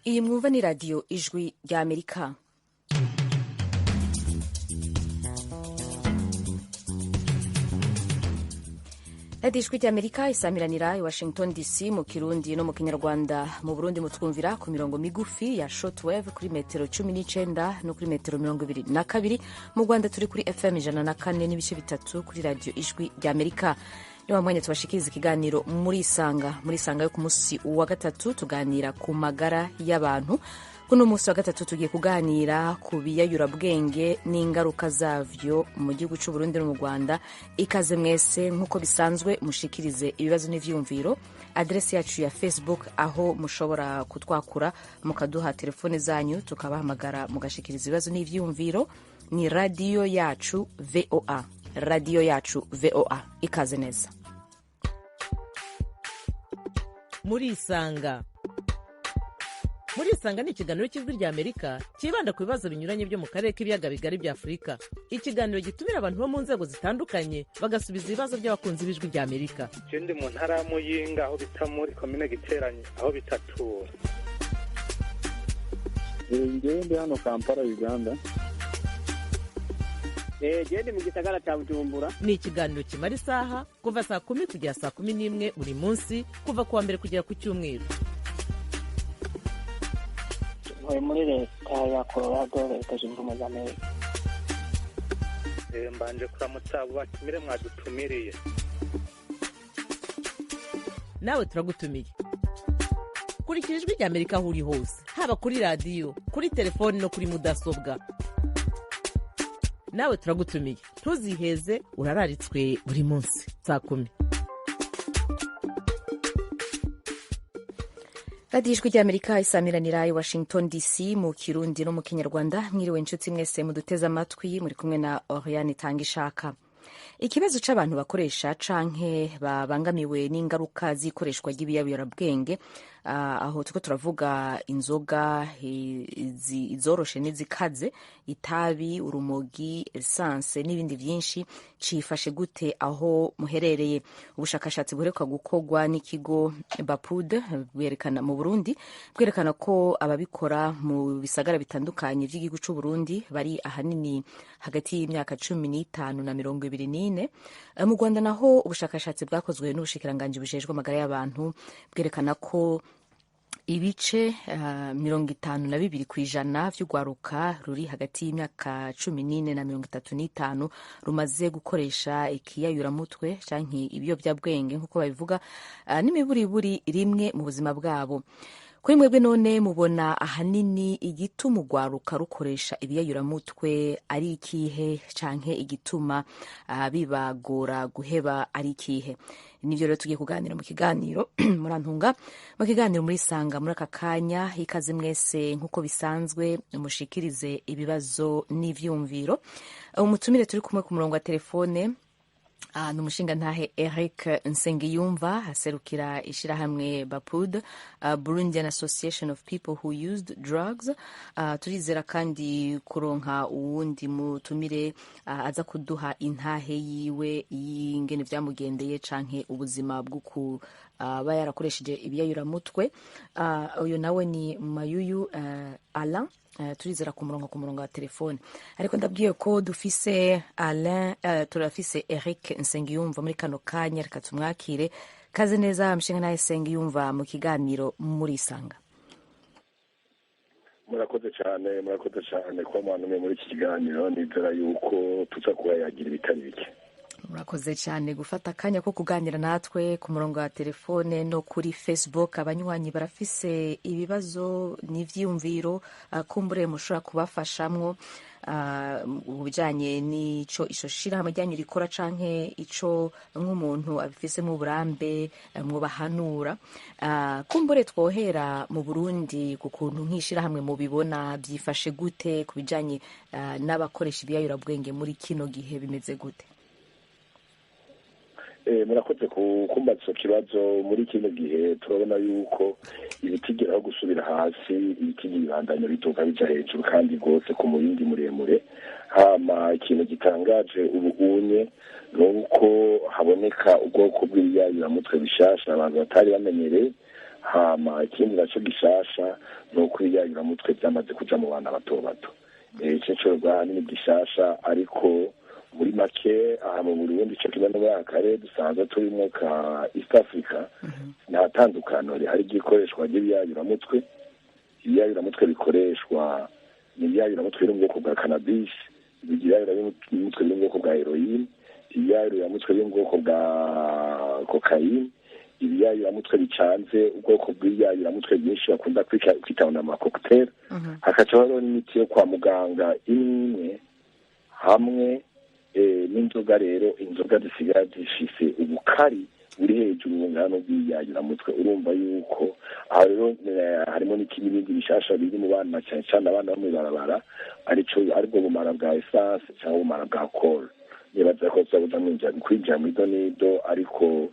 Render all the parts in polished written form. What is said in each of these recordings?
Iyi mwumva ni radiyo ijwi rya Amerika. radiyo ijwi rya Amerika isamiranira i Washington DC mu Kirundi no mu Kinyarwanda. Mu Burundi mutwumvira ku mirongo migufi ya shortwave kuri metero 19 no kuri metero 22. Mu Rwanda turi kuri FM 104 n'ibice bitatu kuri radiyo ijwi rya Amerika. Niwa mwanya tubashikiriza ikiganiro muri Isanga yo ku munsi wa gatatu, tuganira ku magara y'abantu. Kuno munsi wa gatatu tugiye kuganira ku biyayurabwenge n'ingaruka zavyo mu gihugu cy'u Burundi no mu Rwanda. Ikaze mwese, nk'uko bisanzwe mushikirize ibibazo n'ivyumviro. Adresi yacu ya Facebook aho mushobora kutwakura mukaduha telefone zanyu tukabahamagara mugashikiriza ibibazo n'ivyumviro ni radio yacu VOA. Radio yacu VOA. Ikaze neza. Muri Isanga ni ikiganiro cy'ijwi rya Amerika kibanda ku bibazo binyuranye byo mu karere k'ibiyaga bigari bya Afurika. Ikiganiro gitumira abantu bo mu nzego zitandukanye bagasubiza ibibazo by'abakunzi b'ijwi rya Amerika. Je ndi mu ntara ya Muyinga aho bita muri komine Giteranyi aho bitatura. Ndi hano Kampala, Uganda. Ndi mu gisagara cya Bujumbura. Ni ikiganiro kimara isaha kuva saa 10 kugera saa 11 buri munsi, kuva kuwa mbere kugera ku cyumweru. Muri leta ya Colorado, leta zunze ubumwe za Amerika. Mbanje kuramutsa abo batumire mwadutumiriye. Nawe turagutumiye. Kurikira ijwi rya Amerika aho uri hose, haba kuri radio, kuri telefone no kuri mudasobwa. Nawe turagutumiye. Ntuziheze, urararitswe buri munsi saa 10. radiyo ijwi rya Amerika isamiranira i Washington DC mu Kirundi no mu Kinyarwanda. Mwiriwe inshuti mwese muduteze amatwi, muri kumwe na Oriane Tangishaka. Ikibazo c'abantu bakoresha canke babangamiwe n'ingaruka z'ikoreshwa ry'ibiyayurabwenge, aho tuko turavuga inzoga izoroshe n'izikaze, itabi, urumogi, essence n'ibindi vyinshi, cifashe gute aho muherereye? Ubushakashatsi buheruka gukorwa n'ikigo BAPUD bwerekana mu Burundi bwerekana ko ababikora mu bisagara bitandukanye vy'igihugu c'u Burundi bari ahanini hagati y'imyaka 15 na 24. Mu Rwanda naho ubushakashatsi bwakozwe n'ubushikiranganji bujejwe amagara y'abantu bwerekana ko ibice 52% vy'ugwaruka ruri hagati y'imyaka 14 na 35 rumaze gukoresha ikiyayuramutwe canke ibiyovyabwenge nk'uko babivuga, n'imiburiburi rimwe mu buzima bwabo. Kuri mwebwe none mubona ahanini igituma ugwaruka rukoresha ibiyayuramutwe ari ikihe, canke igituma bibagora guheba ari ikihe? Nivyo rero tugiye kuganira mu kiganiro murantunga mu kiganiro muri Isanga muri aka kanya. Ikaze mwese, nk'uko bisanzwe mushikirize ibibazo n'ivyumviro. Umutumire turi kumwe ku murongo wa telefone ni umushingantahe Eric Nsengiyumva, aserukira ishirahamwe BAPUD, Burundian Association of People Who Used Drugs. Turizera kandi kuronka uwundi mutumire aza kuduha intahe yiwe y'ingene vyamugendeye canke ubuzima bw'uku aba yarakoresheje ibiyayuramutwe. Uyu nawe ni Mayuyu Alain. Turizera ku murongo wa telefone, ariko ndabwiye ko dufise Alain, turafise Eric Nsengiyumva muri kano kanya. Reka tumwakire. Kaze neza mshinga naye Nsengiyumva mu kiganiro muri Isanga. Murakoze cyane kwa mwanumwe muri iki kiganiro. Nizera yuko tuza kuba yagira ibitari bike. Murakoze cyane gufata akanya ko kuganira natwe ku murongo wa telefone no kuri Facebook. Abanywanyi barafise ibibazo n'ivyumviro kumbure mushobora kubafashamwo ubujanye n'ico isho shirahamwe ryanyu rikora canke ico nk'umuntu abifise mu burambe mwobahanura. Kumbure twohera mu Burundi ku kuntu nk'ishirahamwe mu bibona byifashe gute ku bijanye n'abakoresha ibiyayurabwenge muri kino gihe, bimeze gute? Murakoze kumbaza ico kibazo. Muri kino gihe turabona yuko ibitigeraho gusubira hasi, ibitigi bibandanya bituka bija hejuru kandi rwose ku murindi muremure. Hama ikintu gitangaje ubunye nuko haboneka ubwoko bw'ibiyayuramutwe bishasha abantu batari bamenyereye, hama ikindi naco gishasha ni uko ibiyayuramutwe byamaze kuja mu bana bato bato ico cyo ahanini gishasha ariko muri make aha mu Burundi cyo kimwe no kare dusanzwe turimo ka East Africa nta tandukano rihari gikoreshwa ry'ibiyayuramutwe ibiyayuramutwe bikoreshwa n'ibiyayuramutwe biri mu bwoko bwa cannabis ibiyayuramutwe biri mu bwoko bwa heroin ibiyayuramutwe biri mu bwoko bwa cocaine ibiyayuramutwe bicanze ubwoko bw'ibiyayuramutwe byinshi bakunda kwita na cocktail hakaca hariho n'imiti yo kwa muganga imwe hamwe n'inzoga rero inzoga zisigaye zifise ubukari buri hejuru bungana bw'ibiyayuramutwe urumva yuko aho rero harimo n'ibindi bishasha biri mu bana cyane cyane abana bo mw'ibarabara aribwo bumara bwa essence cyangwa ubumara bwa alcohol nibaza ko tuzabuja kwinjira muri donido ariko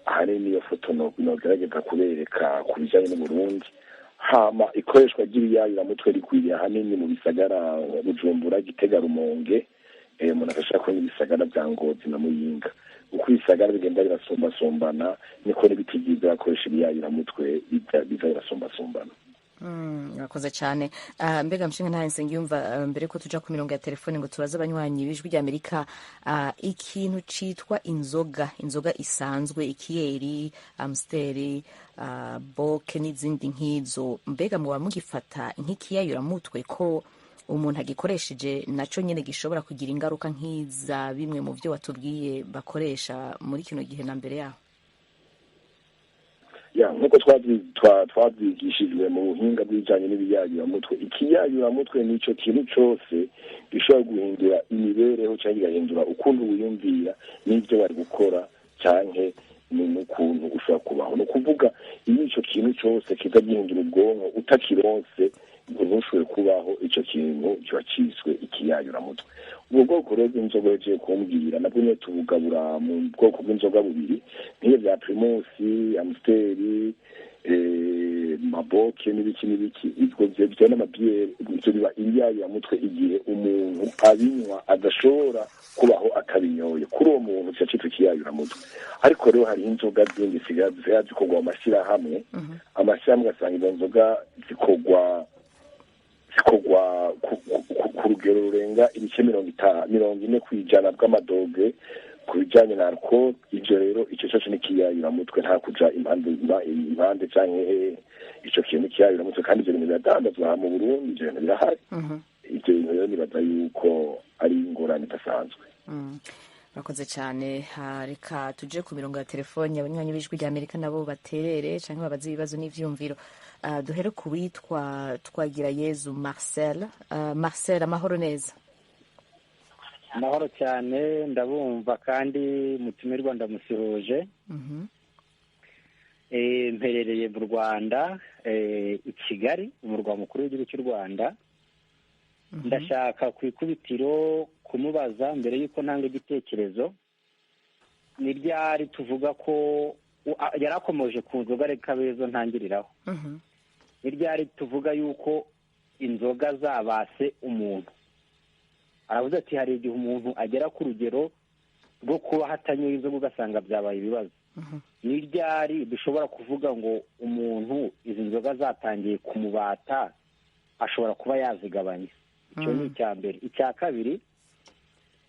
ahanini iyo foto nogerageza kubereka ku bijyanye n'Uburundi hama ikoreshwa ry'ibiyayuramutwe rikwiriye ahanini mu bisagara Bujumbura Gitega Rumonge umuntu agashaka kubona ibisagara bya Ngozi na Muyinga uko ibisagara bigenda birasombasombana niko n'ibiti byiza bakoresha ibiyayuramutwe biza birasombasombana. Murakoze cyane mbega mshinga nta nsengiyumva mbere ko tuja ku mirongo ya telefone ngo tubaze abanywanyi b'ijwi ry'Amerika ikintu citwa inzoga isanzwe ikiyeri amsteri boke n'izindi nk'izo mbega muba mugifata nk'ikiyayuramutwe ko umuntu agikoresheje naco nyene gishobora kugira ingaruka nk'iza bimwe mu byo watubwiye bakoresha muri kino gihe na mbere yaho nk'uko twabyigishijwe mu buhinga bw'ibijyanye n'ibiyayuramutwe ikiyayuramutwe nico kintu cose gishobora guhindura imibereho cyangwa igahindura ukuntu wiyumvira n'ibyo bari gukora canke n'ukuntu ushobora kubaho ni ukuvuga iyo ico kintu cose kiza gihindura ubwonko utakironse ntushobore kubaho ico kintu kiba ciswe ikiyayuramutwe ubwo bwoko rero bw'inzoga yagiye kumbwira nabwo nyine tubugabura mu bwoko bw'inzoga bubiri nk'iyo bya primusi amsteri maboke n'ibiki ibyo byo n'amabiyeri ibyo biba ibiyayuramutwe igihe umuntu abinywa adashobora kubaho atabinyoye kuri uwo muntu kiba citwa ikiyayuramutwe ariko rero hari inzoga zindi zisigaye zikorwa mu mashyirahamwe amashyirahamwe ugasanga izo nzoga zikorwa ku rugero rurenga ibice 40 kw'ijana bw'amadoge ku bijyanye na alcohol ivyo rero ico cose n'ikiyayuramutwe nta kuja impande canke ico kintu kiyayuramutwe kandi ivyo bintu biradandazwa mu Burundi ivyo bintu birahari ivyo bintu rero nibaza yuko ari ingorane idasanzwe. Murakoze cyane reka tuje ku mirongo ya telefone abanywanyi b'ijwi ry'Amerika nabo baterere canke babaze ibibazo n'ivyumviro duhere ku witwa Twagirayezu Marcel amahoro neza. Amahoro cyane ndabumva kandi mutumirwa ndamusuhuje mperereye mu Rwanda i Kigali umurwa mukuru w'igihugu cy'u Rwanda ndashaka ku ikubitiro kumubaza mbere y'uko ntanga igitekerezo ni ryari tuvuga ko yarakomoje ku nzoga reka bezo ntangiriraho ni ryari tuvuga yuko inzoga zabase umuntu aravuze ati hari igihe umuntu agera ku rugero rwo kuba hatanyoye inzoga ugasanga byabaye ibibazo ni ryari dushobora kuvuga ngo umuntu izi nzoga zatangiye kumubata ashobora kuba yazigabanya icyo ni icya mbere icya kabiri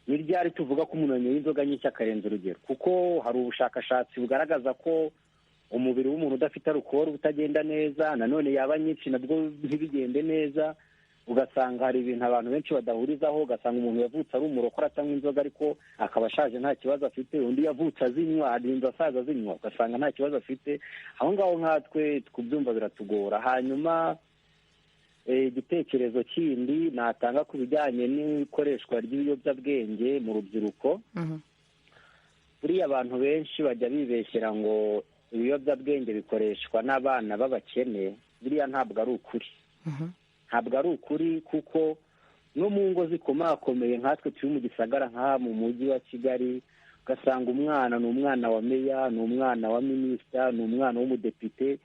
ni ryari tuvuga ko umuntu yanyoye inzoga nyinshi akarenza urugero kuko hari ubushakashatsi bugaragaza ko umubiri w'umuntu udafite alcohol utagenda neza nanone yaba nyinshi nabwo ntibigende neza ugasanga hari ibintu abantu benshi badahurizaho ugasanga umuntu yavutse ari umurokore atanywa inzoga ariko akaba ashaje nta kibazo afite undi yavutse azinywa arinda asaza azinywa ugasanga nta kibazo afite aho ngaho nkatwe kubyumva biratugora hanyuma igitekerezo kindi natanga ku bijyanye n'ikoreshwa ry'ibiyobyabwenge mu rubyiruko buriya abantu benshi bajya bibeshyera ngo ibiyobyabwenge bikoreshwa n'abana b'abakene buriya ntabwo ari ukuri ntabwo ari ukuri kuko no mu ngo zikomakomeye nkatwe turi mu gisagara nk'aha mu mujyi wa Kigali ugasanga umwana ni umwana wa meya ni umwana wa minisita ni umwana w'umudepite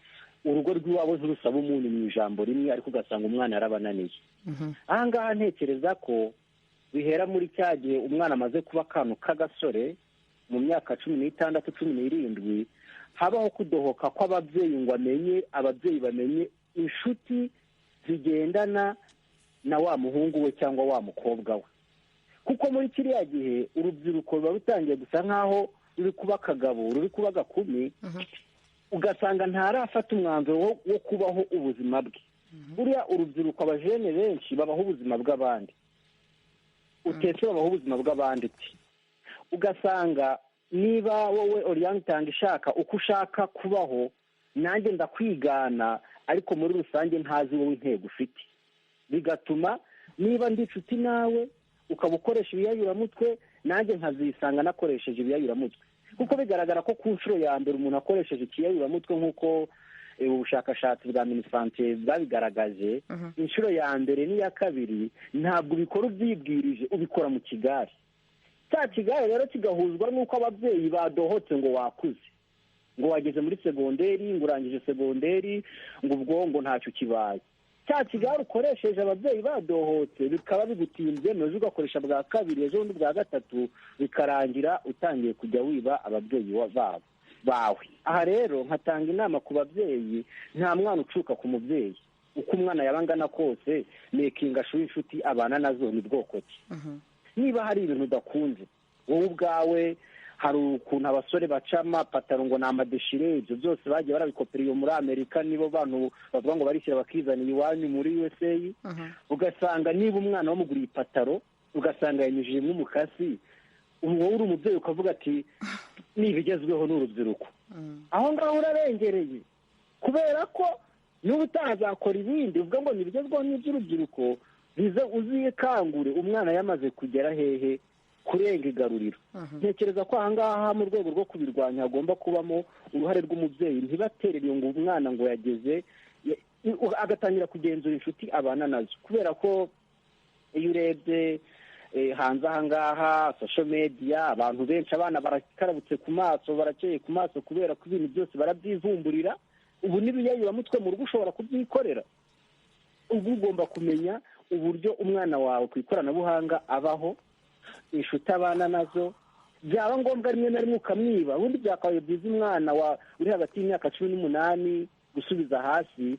urugo rw'iwabo ntirusaba umuntu mu ijambo rimwe ariko ugasanga umwana yarabananiye aha ngaha ntekereza ko bihera muri cya gihe umwana amaze kuba akantu k'agasore mu myaka 16 17 habaho kudohoka kw'ababyeyi ngo ababyeyi bamenye inshuti zigendana na wa muhungu we cyangwa wa mukobwa we, kuko muri kiriya gihe urubyiruko ruba rutangiye gusa nk'aho ruri kuba akagabo, ruri kuba agakumi, ugasanga ntarafata umwanzuro wo kubaho ubuzima bwe. buriya urubyiruko, abajene benshi babaho ubuzima bw'abandi, utetse babaho ubuzima bw'abandi uti, ugasanga niba wowe Orientang ishaka uko ushaka kubaho, nanjye ndakwigana, ariko muri rusange ntazi wowe intego ufite, bigatuma niba ndi inshuti nawe ukaba ukoresha ibiyayuramutwe, nanjye nkazisanga nakoresheje ibiyayuramutwe, kuko bigaragara ko ku nshuro ya mbere umuntu akoresheje ikiyayuramutwe nk'uko ubushakashatsi bwa minisante bwabigaragaje, inshuro ya mbere n'iya kabiri ntabwo ubikora ubyibwirije, ubikora mu kigare. cya kigare rero kigahuzwa n'uko ababyeyi badohotse ngo wakuze, ngo wageze muri segonderi, ngo urangije segonderi, ngo ubwongo ntacyo kibaye. cya kigare ukoresheje ababyeyi badohotse bikaba bigutinze, ejo ugakoresha bwa kabiri, ejo bundi bwa gatatu, bikarangira utangiye kujya wiba ababyeyi bawe. aha rero nkatanga inama ku babyeyi, nta mwana ucuka ku mubyeyi, uko umwana yaba angana kose, mekinga shuwa inshuti abana nazo ni bwoko ki. niba hari ibintu udakunze wowe ubwawe, hari ukuntu abasore baca amapataro ngo ni amadeshire, ibyo byose bagiye barabikopera iyo muri Amerika, nibo bantu bavuga ngo barishyira bakizaniye iwanyu muri USA, ugasanga niba umwana wamuguriye ipataro ugasanga yanyujijemo umukasi, wowe uri umubyeyi ukavuga ati nibigezweho n'urubyiruko, aho ngaho urarengereye, kubera ko n'ubu utazakora ibindi uvuga ngo nibigezweho n'iby'urubyiruko, bize uzikangure umwana yamaze kugera hehe kurenga igaruriro. ntekereza ko aha ngaha mu rwego rwo kubirwanya hagomba kubamo uruhare rw'umubyeyi, ntibaterere ngo umwana ngo yageze, agatangira kugenzura inshuti abana nazo, kubera ko iyo urebye hanze aha ngaha social media, abantu benshi, abana barakarabutse ku maso, barakeye ku maso, kubera ko ibintu byose barabyivumburira. ubu n'ibiyayuramutwe mu rugo ushobora kubyikorera. ubu ugomba kumenya uburyo umwana wawe ku ikoranabuhanga abaho, inshuti abana nazo, byaba ngombwa rimwe na rimwe ukamwiba. ubundi byakabaye byiza umwana uri hagati y'imyaka 18 gusubiza hasi,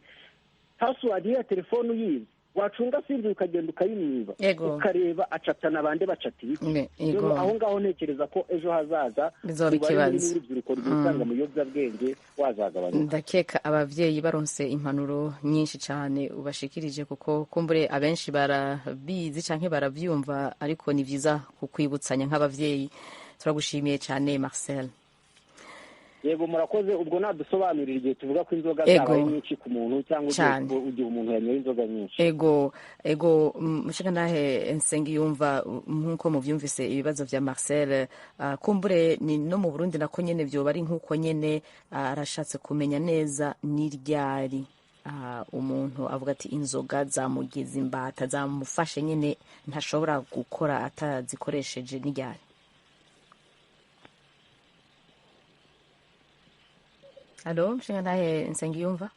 password ya telefone uyizi, wacunga sinzi ukagenda ukayimwiba, ukareba acatana abandi bacata ibiki. aho ngaho ntekereza ko ejo hazaza bizoba ikibazo, urubyiruko rwisanga mu biyobyabwenge wazagabanya. ndakeka ababyeyi baronse impanuro nyinshi cyane ubashikirije, kuko kumbure abenshi barabizi canke baravyumva, ariko ni vyiza kukwibutsanya nk'abavyeyi. turagushimiye cyane Marcel. yego murakoze. ubwo nadusobanurira igihe tuvuga ko inzoga zabaye nyinshi ku muntu, cyangwa igihe umuntu yanyoye inzoga nyinshi. ego mushaka nahe Nsengiyumva, nk'uko muvyumvise ibibazo vya Marcel, kumbure ni no mu Burundi nako nyene vyoba ari nk'uko nyene, arashatse kumenya neza n'iryari umuntu avuga ati inzoga zamugize imbata, zamufashe nyene ntashobora gukora atazikoresheje, n'iryari. Alo, mshinga naye Nsengiyumva?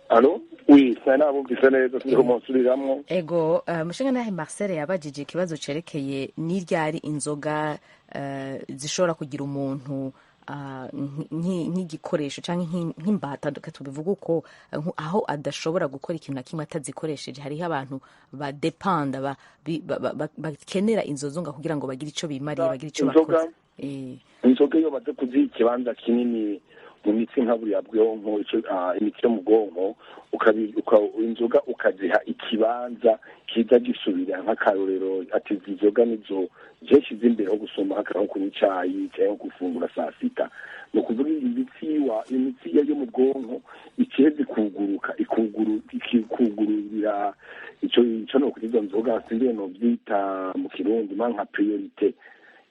Alo, oui, sana bumvise neza, turi kumusubiramo. Ego, mshinga naye Marcel yabajije ikibazo cerekeye n'iryari inzoga zishobora kugira umuntu nk'igikoresho cyangwa nk'imbata, tubivuga uko aho adashobora gukora ikintu na kimwe atazikoresheje. hariho abantu badepanda bakenera inzo nzoga kugira ngo bagire ico bimariye, bagire ico bakoze. inzoga iyo bamaze kuziha ikibanza kinini mu mitsi nka buriya bwonko, imitsi yo mu bwonko, inzoga ukaziha ikibanza kiza gisubira. nk'akarorero ati izi nzoga nizo jeshi z'imbere ho gusoma nko kunywa icayi cyangwa gufungura saa sita. ni ukuvuga imitsi yo mu bwonko ikiheze ikugururira icyo no kuri izo nzoga sinzi no byita mu kirundi nka priorite,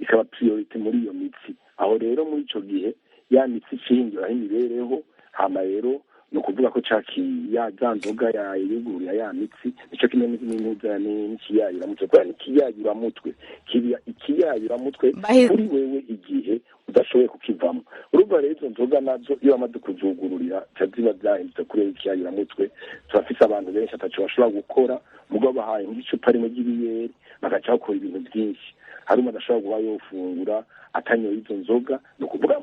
ikaba priorite muri iyo mitsi. aho rero muri ico gihe ya mitsi ishingiraho imibereho, hama rero ni ukuvuga ko za nzoga yayugurura ya mitsi, nicyo kimwe n'ikiyayuramutwe, kubera ikiyayuramutwe kuri wewe igihe udashoboye kukivamo. urumva rero izo nzoga nazo iyo bamaze kuzugururira ziba zahindutse kuri ikiyayuramutwe. turafise abantu benshi ataco bashobora gukora, mugabo bahaye nk'icupa rimwe ry'ibiyeri bagaca bakora ibintu byinshi. hari umuntu ashobora kuba yofungura atanyoye izo nzoga ni ukuvuga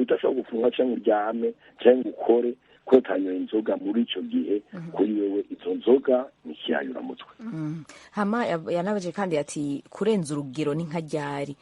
udashobora gufungura cyangwa uryame cyangwa ukore ko utanyoye inzoga muri icyo gihe kuri wewe izo nzoga ni ikiyayuramutwe. hama yanabaje kandi ati kurenza urugero ni nka ryari,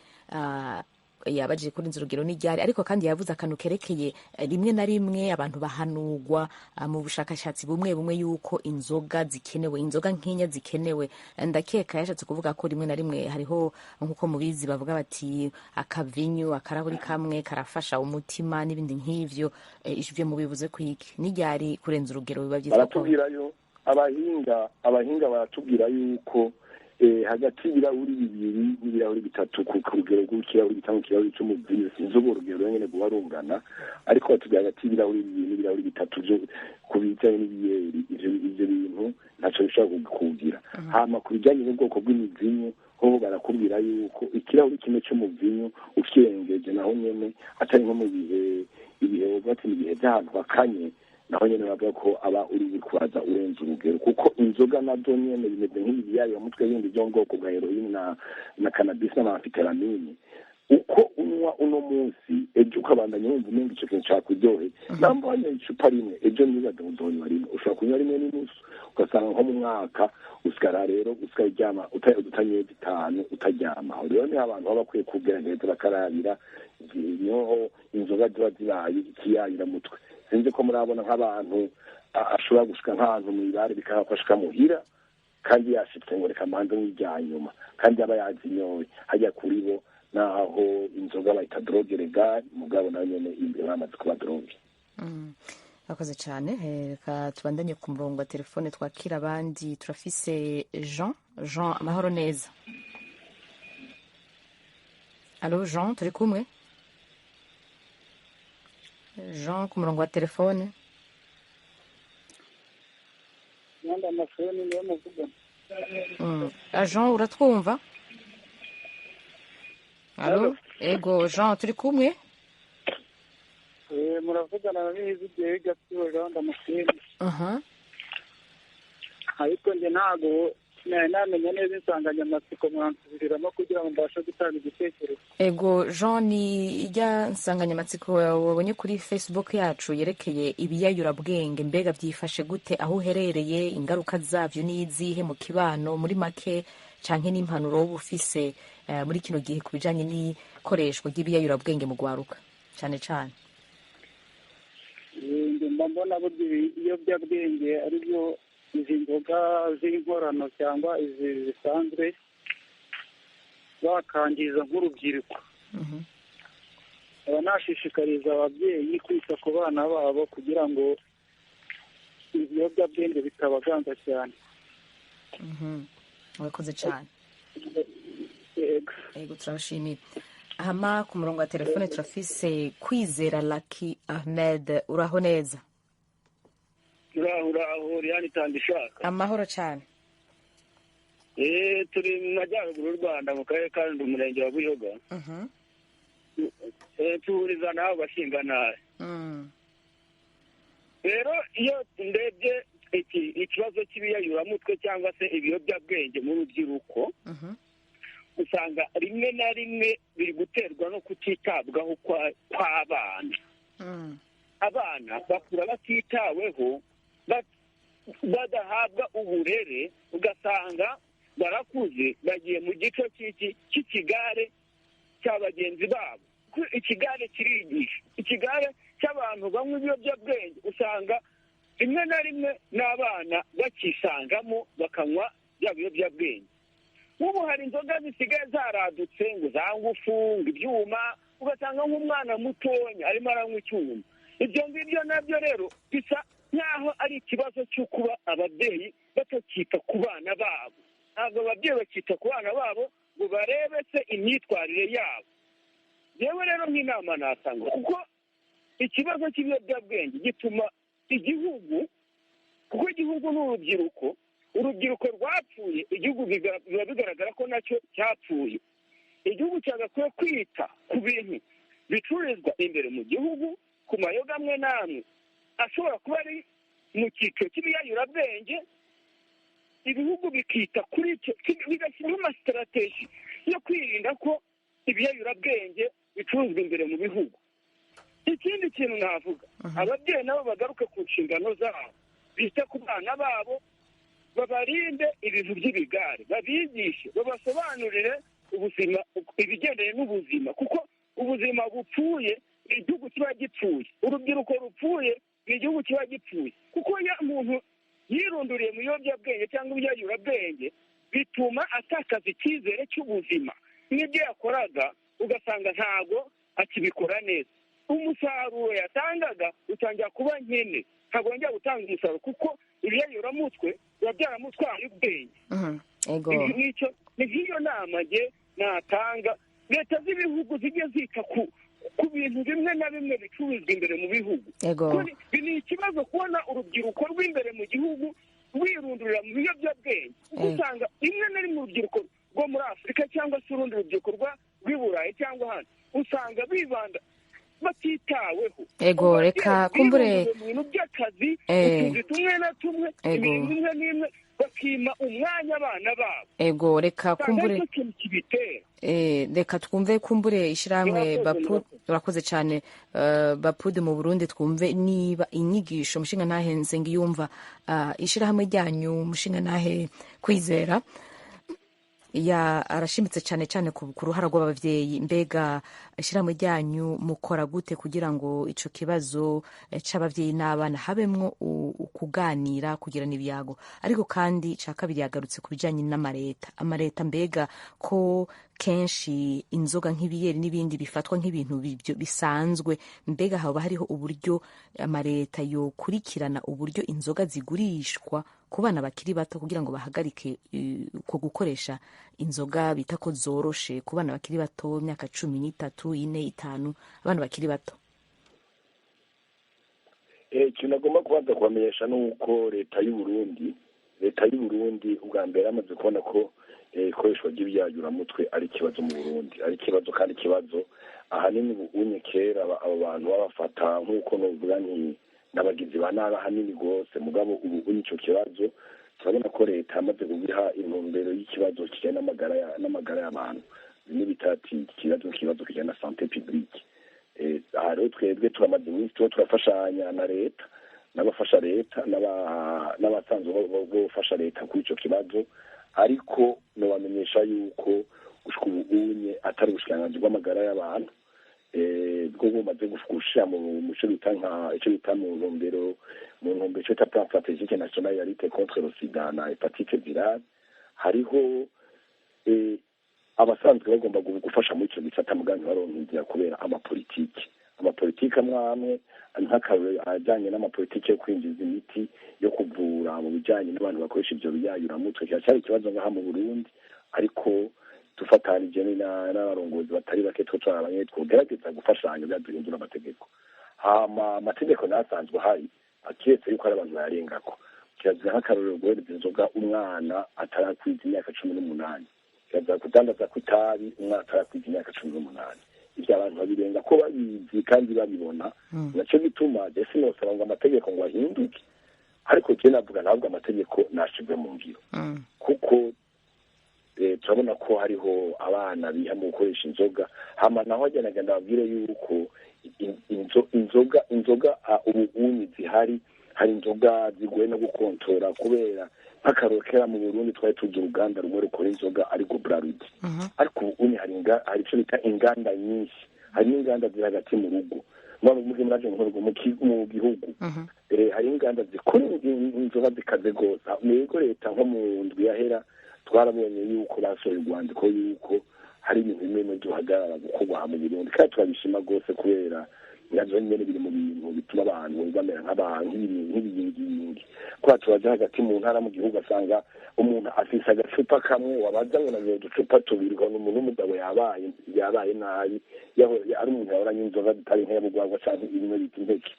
yabajije kurenza urugero ni ryari, ariko kandi yavuze akantu kerekeye rimwe na rimwe abantu bahanurwa mu bushakashatsi bumwe bumwe yuko inzoga zikenewe, inzoga nk'inya zikenewe. Ndakeka yashatse kuvuga ko rimwe na rimwe hariho nk'uko mubizi bavuga bati akavinyu akarahuri kamwe karafasha umutima n'ibindi nk'ivyo. Ivyo mubivuze kwiki ni ryari kurenza urugero biba byiza? Baratubwirayo abahinga baratubwira yuko hagati y'ibirahuri bibiri n'ibirahuri bitatu ku rugero rw'ikirahuri bitanga ikirahuri cy'umuvinyu, sinzi ubu urugero nyine guba rungana, ariko batubwira hagati y'ibirahuri bibiri n'ibirahuri bitatu byo ku bijyanye n'ibiyeri, ivyo bintu ntacyo bishobora kugira. Hama ku bijyanye n'ubwoko bw'imivinyu ho barakubwira yuko ikirahuri kimwe cy'umuvinyu ukirengeje naho nyene atari nko mu ibihe bwati mu bihe by'ahantu bakanye, naho nyene bavuga ko aba uri kwaza urenze urugero, kuko inzoga nazo nyene bimeze nk'ibiyayuramutwe bindi byo mu bwoko bwa heroine na cannabis n'amafiteramine. Uko unywa uno munsi ejo ukabandanya wumva umenga ico kintu cakuryohe, namba wanyoye icupa rimwe ejo nibaza uzonywa rimwe, ushobora kunywa rimwe n'inusu ugasanga nko mu mwaka usigara rero usigaryama utanyoye zitanu utaryama. Aho rero niho abantu baba bakwiye kugerageza bakarabira niho inzoga ziba zibaye ikiyayuramutwe. Sinzi ko murabona nk'abantu ashobora gushika nk'ahantu mw'ibare bikabafashika muhira kandi yashitse ngo reka mbanze nk'iryanyuma kandi aba yazinyoye, hajya kuri bo naho inzoga bayita droge legal, mugabo nayo nyene imbere bamaze kuba droge. Bakoze cyane. Reka tubandanye ku murongo wa telefone twakira abandi. Turafise Jean. Amahoro neza. Allo Jean, turi kumwe? Jean ku murongo wa telefone. Nanda amafoni niyo muvuga. Jean uratwumva? Allo? Ego Jean turi kumwe? Muravugana n'izi gihe gasiwe Jean amafoni. Ariko nje ntago namenye neza insanganyamatsiko mwansubiramo kugira ngo mbashe gutanga igitekerezo. Ego Jean, ni ijya nsanganyamatsiko wabonye kuri Facebook yacu yerekeye ibiyayurabwenge, mbega byifashe gute aho uherereye, ingaruka zavyo n'izihe mu kibano muri make, canke n'impanuro wowe ufise muri kino gihe ku bijanye n'ikoreshwa ry'ibiyayurabwenge mu gwaruka cane cane? Mba mbona burya ibiyobyabwenge ari byo izi nzoga z'inkorano cyangwa izi zisanzwe bakangiza nk'urubyiruko. Aba nashishikariza ababyeyi kwita ku bana babo kugira ngo ibiyobyabwenge bitabaganza cyane. Wakoze cyane. Ego turabashimiye. Hama ku murongo wa telefone turafise Kwizera Lucky Ahmed. Uraho neza? Uraho Riani Tandishaka. Amahoro cyane. Turi mu majyaruguru y'u Rwanda mu karere ka Rundi umurenge wa Buyoga. Tuhuriza naho bashinganari. Rero iyo ndebye ikibazo cy'ibiyayuramutwe cyangwa se ibiyobyabwenge mu rubyiruko, usanga rimwe na rimwe biri guterwa no kutitabwaho kw'abana. Abana bakura batitaweho, badahabwa uburere, ugasanga barakuze bagiye mu gico cy'ikigare cya bagenzi babo. Ikigare kirigisha, ikigare cy'abantu banywa ibiyobyabwenge, usanga rimwe na rimwe n'abana bakisangamo bakanywa bya biyobyabwenge. Ubu hari inzoga zisigaye zaradutse ngo za ngufu, ngo ibyuma, ugasanga nk'umwana mutonya arimo aranywa icyuma. Ibyo ngibyo nabyo rero bisa nk'aho ari ikibazo cyo kuba ababyeyi batakita ku bana babo. Ntabwo ababyeyi bakita ku bana babo ngo barebe se imyitwarire yabo. Yewe rero nk'inama natanga, kuko ikibazo cy'ibiyobyabwenge gituma igihugu, kuko igihugu ni urubyiruko rwapfuye, igihugu biba bigaragara ko nacyo cyapfuye. Igihugu cyagakwiye kwita ku bintu bicururizwa imbere mu gihugu, ku mayoga amwe n'amwe ashobora kuba ari mu cyiciro cy'ibiyayurabwenge. Ibihugu bikita kuri icyo, bigashyiraho amasitarateji yo kwirinda ko ibiyayurabwenge bicuruzwa imbere mu bihugu. Ikindi kintu navuga, ababyeyi nabo bagaruke ku nshingano zabo, bite ku bana babo, babarinde ibintu by'ibigare, babigishe, babasobanurire ubuzima, ibigendanye n'ubuzima, kuko ubuzima bupfuye ni igihugu kiba gipfuye, urubyiruko rupfuye ni igihugu kiba gipfuye, kuko iyo umuntu yirunduriye mu biyobyabwenge cyangwa ibiyayurabwenge bituma atakaza icyizere cy'ubuzima, n'ibyo yakoraga ugasanga ntabwo akibikora neza, umusaruro yatangaga utangira kuba nkene, ntabwo yongera gutanga umusaruro kuko ibiyayuramutwe biba byaramutwaye ubwenge. Ni nk'iyo nama nge natanga, leta z'ibihugu zijye zita ku bintu bimwe na bimwe bicururizwa imbere mu bihugu. Ni ikibazo kubona urubyiruko rw'imbere mu gihugu rwirundurira mu biyobyabwenge, usanga rimwe na rimwe urubyiruko rwo muri Afurika cyangwa se urundi rubyiruko rw'i Burayi cyangwa ahandi usanga bibanda batitaweho. Reka kumbure mu bintu by'akazi, utuzi tumwe na tumwe, imirimo imwe n'imwe bakima umwanya abana babo. Reka kumbure reka twumve kumbure ishyirahamwe Bapud, urakoze cyane, Bapud mu Burundi, twumve niba inyigisho mushinga ntahe Nsengiyumva, ishyirahamwe ryanyu mushinga ntahe Kwizera arashimitse cyane cyane ku ruhara rw'ababyeyi. Mbega ishyirahamwe ryanyu mukora gute kugira ngo icyo kibazo cy'ababyeyi n'abana habemwo kuganira, kugirana ibyago? Ariko kandi cya kabiri yagarutse ku bijyanye amareta, mbega ko kenshi inzoga nk'ibiyeri n'ibindi bifatwa nk'ibintu bisanzwe, mbega haba hariho uburyo amareta yokurikirana uburyo inzoga zigurishwa ku bana bakiri bato kugira ngo bahagarike ko gukoresha inzoga bita ko zoroshe ku bana bakiri bato, imyaka 13, 4, 5, abana bakiri bato? Ikintu agomba kubanza kubamenyesha ni uko leta y'u Burundi ubwa mbere yamaze kubona ko ikoreshwa ry'ibyayuramutwe ari ikibazo mu Burundi, ari ikibazo kandi ikibazo ahanini ubunye kera abo bantu babafata nk'uko novuga n'abagizi ba nabi ahanini rwose, mugabo ubu icyo kibazo turabona ko leta yamaze kubiha intumbero y'ikibazo kijyanye n'amagara y'abantu, bimwe bitati ikibazo kijyanye na sante publique. Aha rero twebwe turamaze iminsi turafashanya na leta n'abafasha leta n'abasanzwe bofasha leta kuri icyo kibazo, ariko nobamenyesha yuko gushika ubunye atari ubushikiranganji bw'amagara y'abantu bwo bumaze gushyira mu cyo bita mu ntumbero cyo bita plan stratégique national ya lutte contre le sida na hepatite virale. Hariho abasanzwe bagomba gufasha muri icyo gisata muganzi baronka inzira kubera amapolitiki amwe nk'akarore ajyanye n'amapolitiki yo kwinjiza imiti yo kuvura mu bijyanye n'abantu bakoresha ibyo biyayuramutwe. Cyari ikibazo ngaha mu Burundi, ariko dufatanije n'abarongozi batari bake twabanye twogerageza gufashanya byaduhindura amategeko. Amategeko nasanzwe ahari akiretse yuko ari abantu bayarengako, kirazira nk'akarorero guhereza inzoga umwana atarakwiza imyaka 18, kirazira kudandaza ku itabi umwana atarakwiza imyaka 18. Ibyo abantu babirenga ko babizi kandi babibona, nacyo gituma jesi nosaba ngo amategeko ngo ahinduke, ariko je navuga ntabwo amategeko nashirwe mu ngiro, kuko turabona ko hariho abana biha mu gukoresha inzoga. Naho ajyanaga ndababwire yuko inzoga ubu zihari, hari inzoga zigoye no gukontora, kubera nk'akaroro kera mu Burundi twari tuzi uruganda rumwe rukora inzoga ariko Bralud, ariko ubu hari icyo bita inganda nyinshi, hari n'inganda ziri hagati mu rugo mu gihugu, hari inganda zikora inzoga zikaze rwose. Ntego leta nko mu ndwi yahera twarabonye yuko basohoye urwandiko yuko hari ibintu bimwe duhagarara gukorwa mu Burundi, kandi turabishima rwose kubera nabyo nyine biri mu bintu bituma abantu bamera nk'ibiyingingi. Kuba turaja hagati mu ntara mu gihugu asanga umuntu afise agacupa kamwe, wabaza ngo nagiye uducupa tubiri, ngo umuntu w'umugabo yabaye nabi, ari umuntu yahoranye inzoga zitari nk'iyabugwagwa cyangwa ibimwe bita impeke.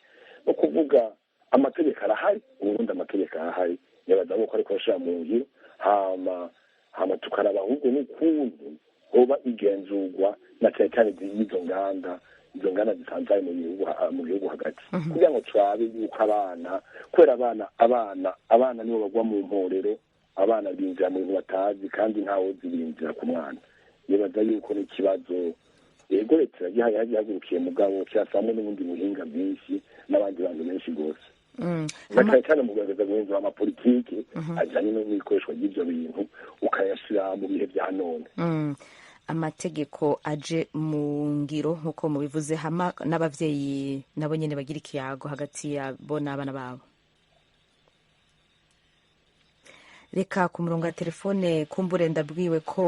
ni ukuvuga amategeko arahari, ubundi amategeko arahari, yabaza ko ariko bashira mu ngiro, hama tukaraba ahubwo n'ukuntu hoba igenzurwa na cyane cyane izo nganda zisanzwe mu gihugu hagati, kugira ngo turabe yuko abana, kubera abana nibo bagwa mu mporero, abana binjira mu bintu batazi kandi ntawe zibinjira ku mwana. nibaza yuko n'ikibazo yego leta yagihagurukiye mugabo cyasamo n'ubundi buhinga bwinshi n'abandi bantu benshi rwose cyane cyane mu kugaragaza guhindura amapolitiki ajyanye n'ikoreshwa ry'ibyo bintu ukayashyira mu bihe bya none amategeko aje mu ngiro nk'uko mubivuze hama n'abavyeyi nabo nyene bagira ikiyago hagati yabo n'abana babo. Reka ku murongo wa telefone kumbure ndabwiwe ko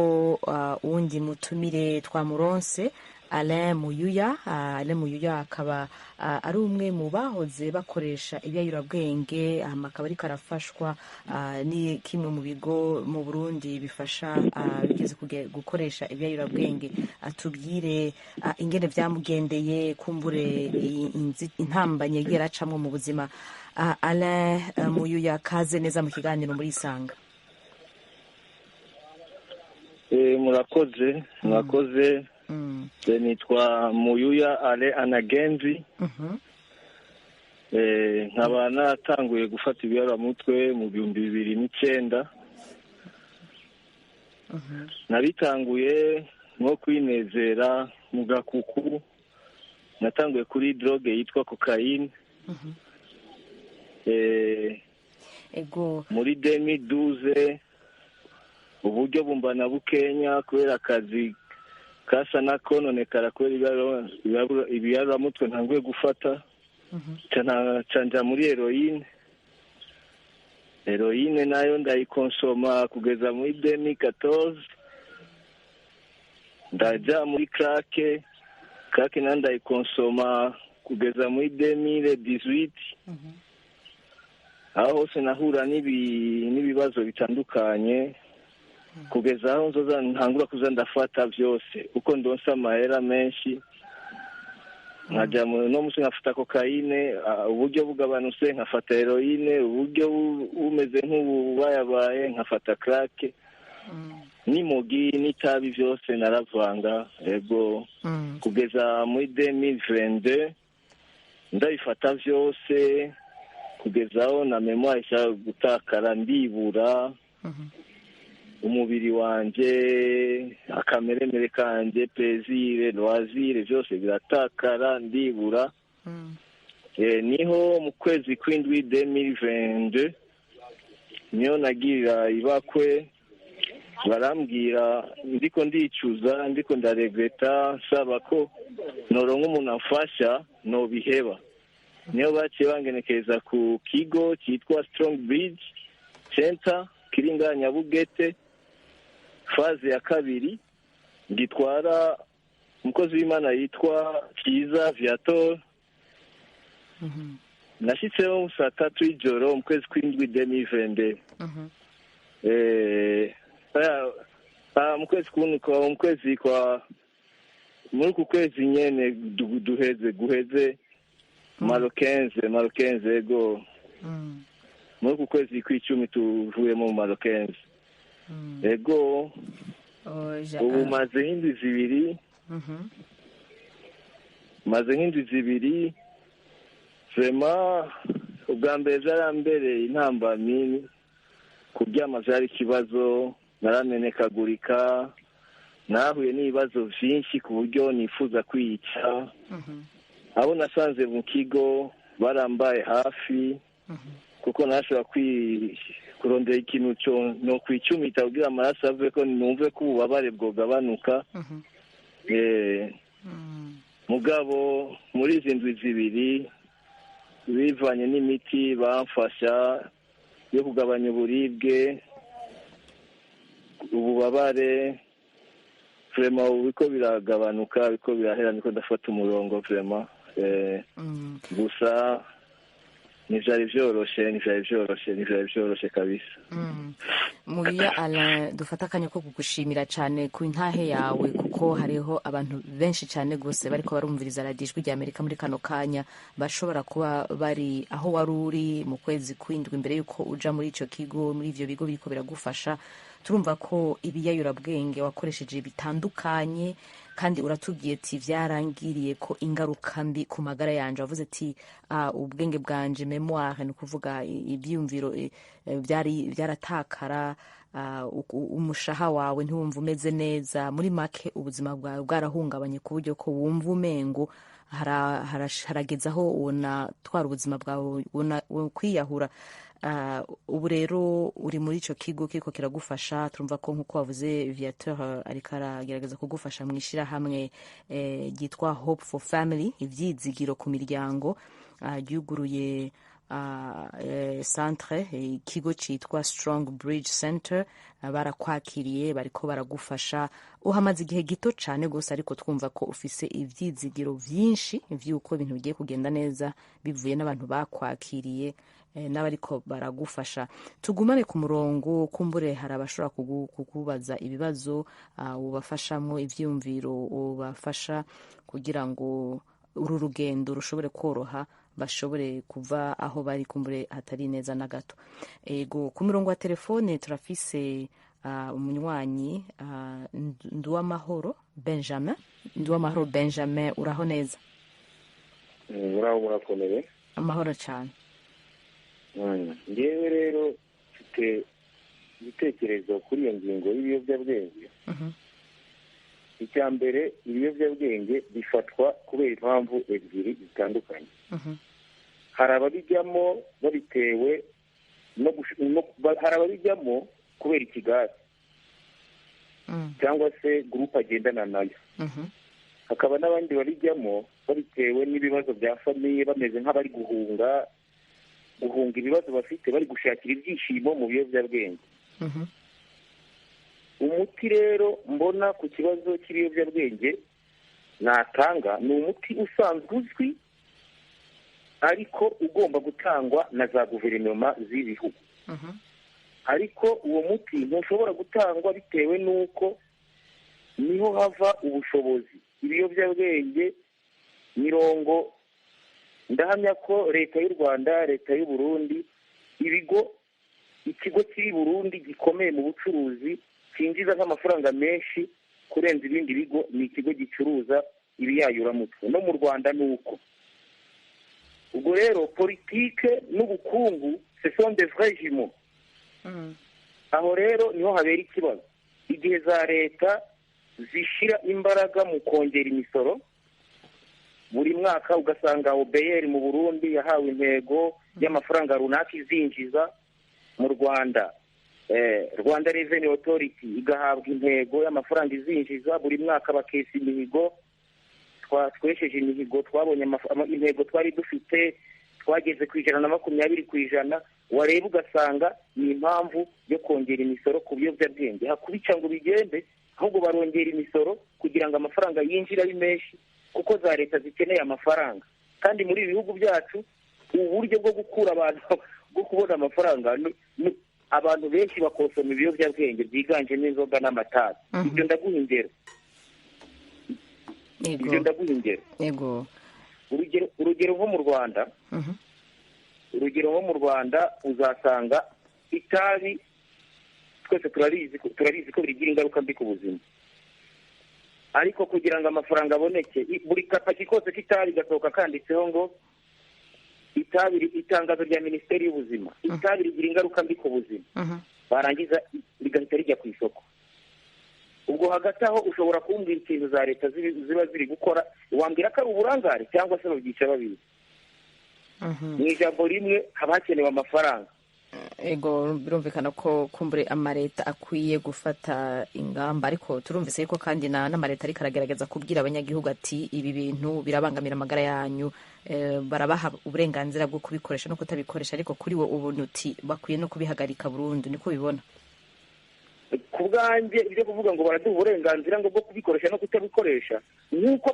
uwundi mutumire twamuronse Alain Muyuya. Alain Muyuya akaba ari umwe mu bahoze bakoresha ibyayurabwenge, akaba ariko arafashwa ni kimwe mu bigo mu Burundi bifasha bigeze gukoresha ibyayurabwenge. Atubwire ingene vyamugendeye, kumbure intambanye yagiye aracamwo mu buzima. Alain Muyuya, kaze neza mu kiganiro muri Isanga. Murakoze. Nitwa Muyuya Ale Anagenzi. Nkaba natanguye gufata ibiyaramutwe mu 2009. Nabitanguye nko kwinezera mu gakuku. Natanguye kuri droge yitwa cocaine. Muri 2012 uburyo bumbana bukenya kubera akazi kasa na kononekara kubera ibiyaramutwe ntanguye gufata canja muri heroine nayo ndayikonsoma kugeza muri 2014. ndaja muri krake nayo ndayikonsoma kugeza muri 2018. aho hose nahura n'ibibazo bitandukanye kugeza aho nzoza ntangura kuza ndafata byose uko ndonsa amahera menshi, nkajya no musi nkafata cocaine, uburyo bugabanutse nkafata heroine, uburyo bumeze nk'ububayabaye nkafata crack, n'imogi n'itabi byose naravanga. Yego kugeza muri 2022 ndabifata byose kugeza aho na memoire ishaka gutakara, ndibura umubiri wanje, akameremere kanje, plaisir, loisir byose biratakara, ndibura. Niho mu kwezi kw'indwi 2022 niyo nagira ibakwe, barambwira ndiko ndicuza, ndiko ndaregreta, nsaba ko noronka umuntu amfasha no biheba. Niyo baciye bangenekeza ku kigo cyitwa Strong Bridge Center kiringa Nyabugete, faze ya kabiri, gitwara umukozi w'Imana yitwa Kiza Viator. Nashitseho saa 3 y'ijoro mu kwezi kw'indwi 2022. Muri ku kwezi nyene guheze Marokenze ego. Muri ku kwezi kw'icumi tuvuyemo mu Marokenze. Ego. Ubu maze nk'indwi zibiri. Vraiment ubwa mbere zarambereye intambamyi, kuryama vyari ikibazo, naramenekagurika, nahuye n'ibibazo vyinshi ku buryo nifuza kwica. Abo nasanze mu kigo barambaye hafi, kuko nashobora kurondera ikintu no kwicumita kugira amaraso ave ko numve ko ububabare bwogabanuka. Mugabo muri izi ndwi zibiri bivanye n'imiti bamfasha yo kugabanya uburibwe, ububabare, vraiment ubiko biragabanuka, biko birahera, niko ndafata umurongo vraiment. Gusa nivyo vyoroshe kabisa. Muyuya Alain, dufata akanya ko kugushimira cyane ku intahe yawe, kuko hariho abantu benshi cyane gose bariko barumviriza Radio Ijwi ry'Amerika muri kano kanya, bashobora kuba bari aho wari uri mu kwezi kw'indwi imbere yuko uja muri ico kigo, muri ivyo bigo biriko biragufasha. Turumva ko ibiyayurabwenge wakoresheje bitandukanye kandi uratubwiye ati vyarangiriye ko ingaruka mbi ku magara yanje, wavuze ati ubwenge bwanje memoire, ni ukuvuga ibyiyumviro byaratakara, umushaha wawe ntiwumva umeze neza, muri make ubuzima bwawe bwarahungabanye ku buryo ko wumva umengo harageze aho ubona twara ubuzima bwawe kwiyahura. Ubu rero uri muri icyo kigo kiriko kiragufasha, turumva ko nk'uko wavuze Viateur ariko aragerageza kugufasha mu ishyirahamwe ryitwa Hope for Family, ibyizigiro ku miryango, ryuguruye centre, ikigo cyitwa Strong Bridge Center. Barakwakiriye, bariko baragufasha, uhamaze igihe gito cyane gose, ariko twumva ko ufise ivyizigiro vyinshi vy'uko ibintu bigiye kugenda neza bivuye n'abantu bakwakiriye n'abariko baragufasha. Tugumane ku murongo, kumbure hari abashobora kukubaza ibibazo, ubafashamwo ivyumviro, ubafasha kugira ngo uru rugendo rushobore koroha, bashobore kuva aho bari kumbure hatari neza na gato. Ego, ku murongo wa telefone turafise umunywanyi Nduwamahoro Benjamin. Nduwamahoro Benjamin, uraho neza? Muraho, murakomeye? Amahoro cyane. Ngewe rero mfite ibitekerezo kuri iyo ngingo y'ibiyobyabwenge. Icya mbere, ibiyobyabwenge bifatwa kubera impamvu ebyiri zitandukanye. Hari ababijyamo babitewe hari ababijyamo kubera ikigare cyangwa se gurupe agendana nayo. Hakaba n'abandi babijyamo babitewe n'ibibazo bya famiye, bameze nk'abari guhunga ibibazo bafite, bari gushakira ibyishimo mu biyobyabwenge. Umuti rero mbona ku kibazo cy'ibiyobyabwenge natanga ni umuti usanzwe uzwi, ariko ugomba gutangwa na za guverinoma z'ibihugu. Ariko uwo muti ntushobora gutangwa bitewe n'uko niho hava ubushobozi. Ibiyobyabwenge mirongo, ndahamya ko leta y'u Rwanda, leta y'u Burundi, ikigo kiri Burundi gikomeye mu bucuruzi cyinjiza nk'amafaranga menshi kurenza ibindi bigo, ni ikigo gicuruza ibiyayuramutwe. No mu Rwanda ni uko. Ubwo rero politike n'ubukungu ce sont des vrais jumeaux. Aho rero niho habera ikibazo. Igihe za leta zishyira imbaraga mu kongera imisoro, buri mwaka ugasanga OBR mu Burundi yahawe intego y'amafaranga runaka izinjiza. Mu Rwanda Rwanda Revenue Authority igahabwa intego y'amafaranga izinjiza, buri mwaka bakesa imihigo. Twesheje imihigo, twabonye intego twari dufite, twageze ku 120%. Wareba ugasanga ni impamvu yo kongera imisoro ku biyobyabwenge. Hakubica ngo bigende, ahubwo barongera imisoro kugira ngo amafaranga yinjire ari menshi, kuko za leta zikeneye amafaranga. Kandi muri ibihugu byacu uburyo bwo gukura abantu bwo kubona amafaranga, abantu benshi bakosoma ibiyobyabwenge byiganjemo inzoga n'amatabi. Ibyo ndaguha ingero. Yego. Urugero nko mu Rwanda, urugero nko mu Rwanda uzasanga itabi, twese turabizi ko bigira ingaruka mbi ku buzima. Ariko kugira ngo amafaranga aboneke, buri kapaki kose k'itabi gasohoka kanditseho ngo itabi, itangazo rya Minisiteri y'Ubuzima, itabi rigira ingaruka mbi ku buzima. Barangiza rigahita rijya ku isoko. Ubwo hagati aho ushobora kumbwira ikintu za leta ziba ziri gukora, wambwira ko ari uburangare cyangwa se babyica babizi. Mu ijambo rimwe haba hakenewe amafaranga. Ego, birumvikana ko kumbure amareta akwiye gufata ingamba, ariko turumvise ko kandi n'amareta ariko aragerageza kubwira abanyagihugu ati ibi bintu birabangamira amagara yanyu, barabaha uburenganzira bwo kubikoresha no kutabikoresha, ariko kuri wo ubuntu uti bakwiye no kubihagarika burundu. Niko bibona? Ku bwanjye ibyo kuvuga ngo baraduha uburenganzira ngo bwo kubikoresha no kutabikoresha, nk'uko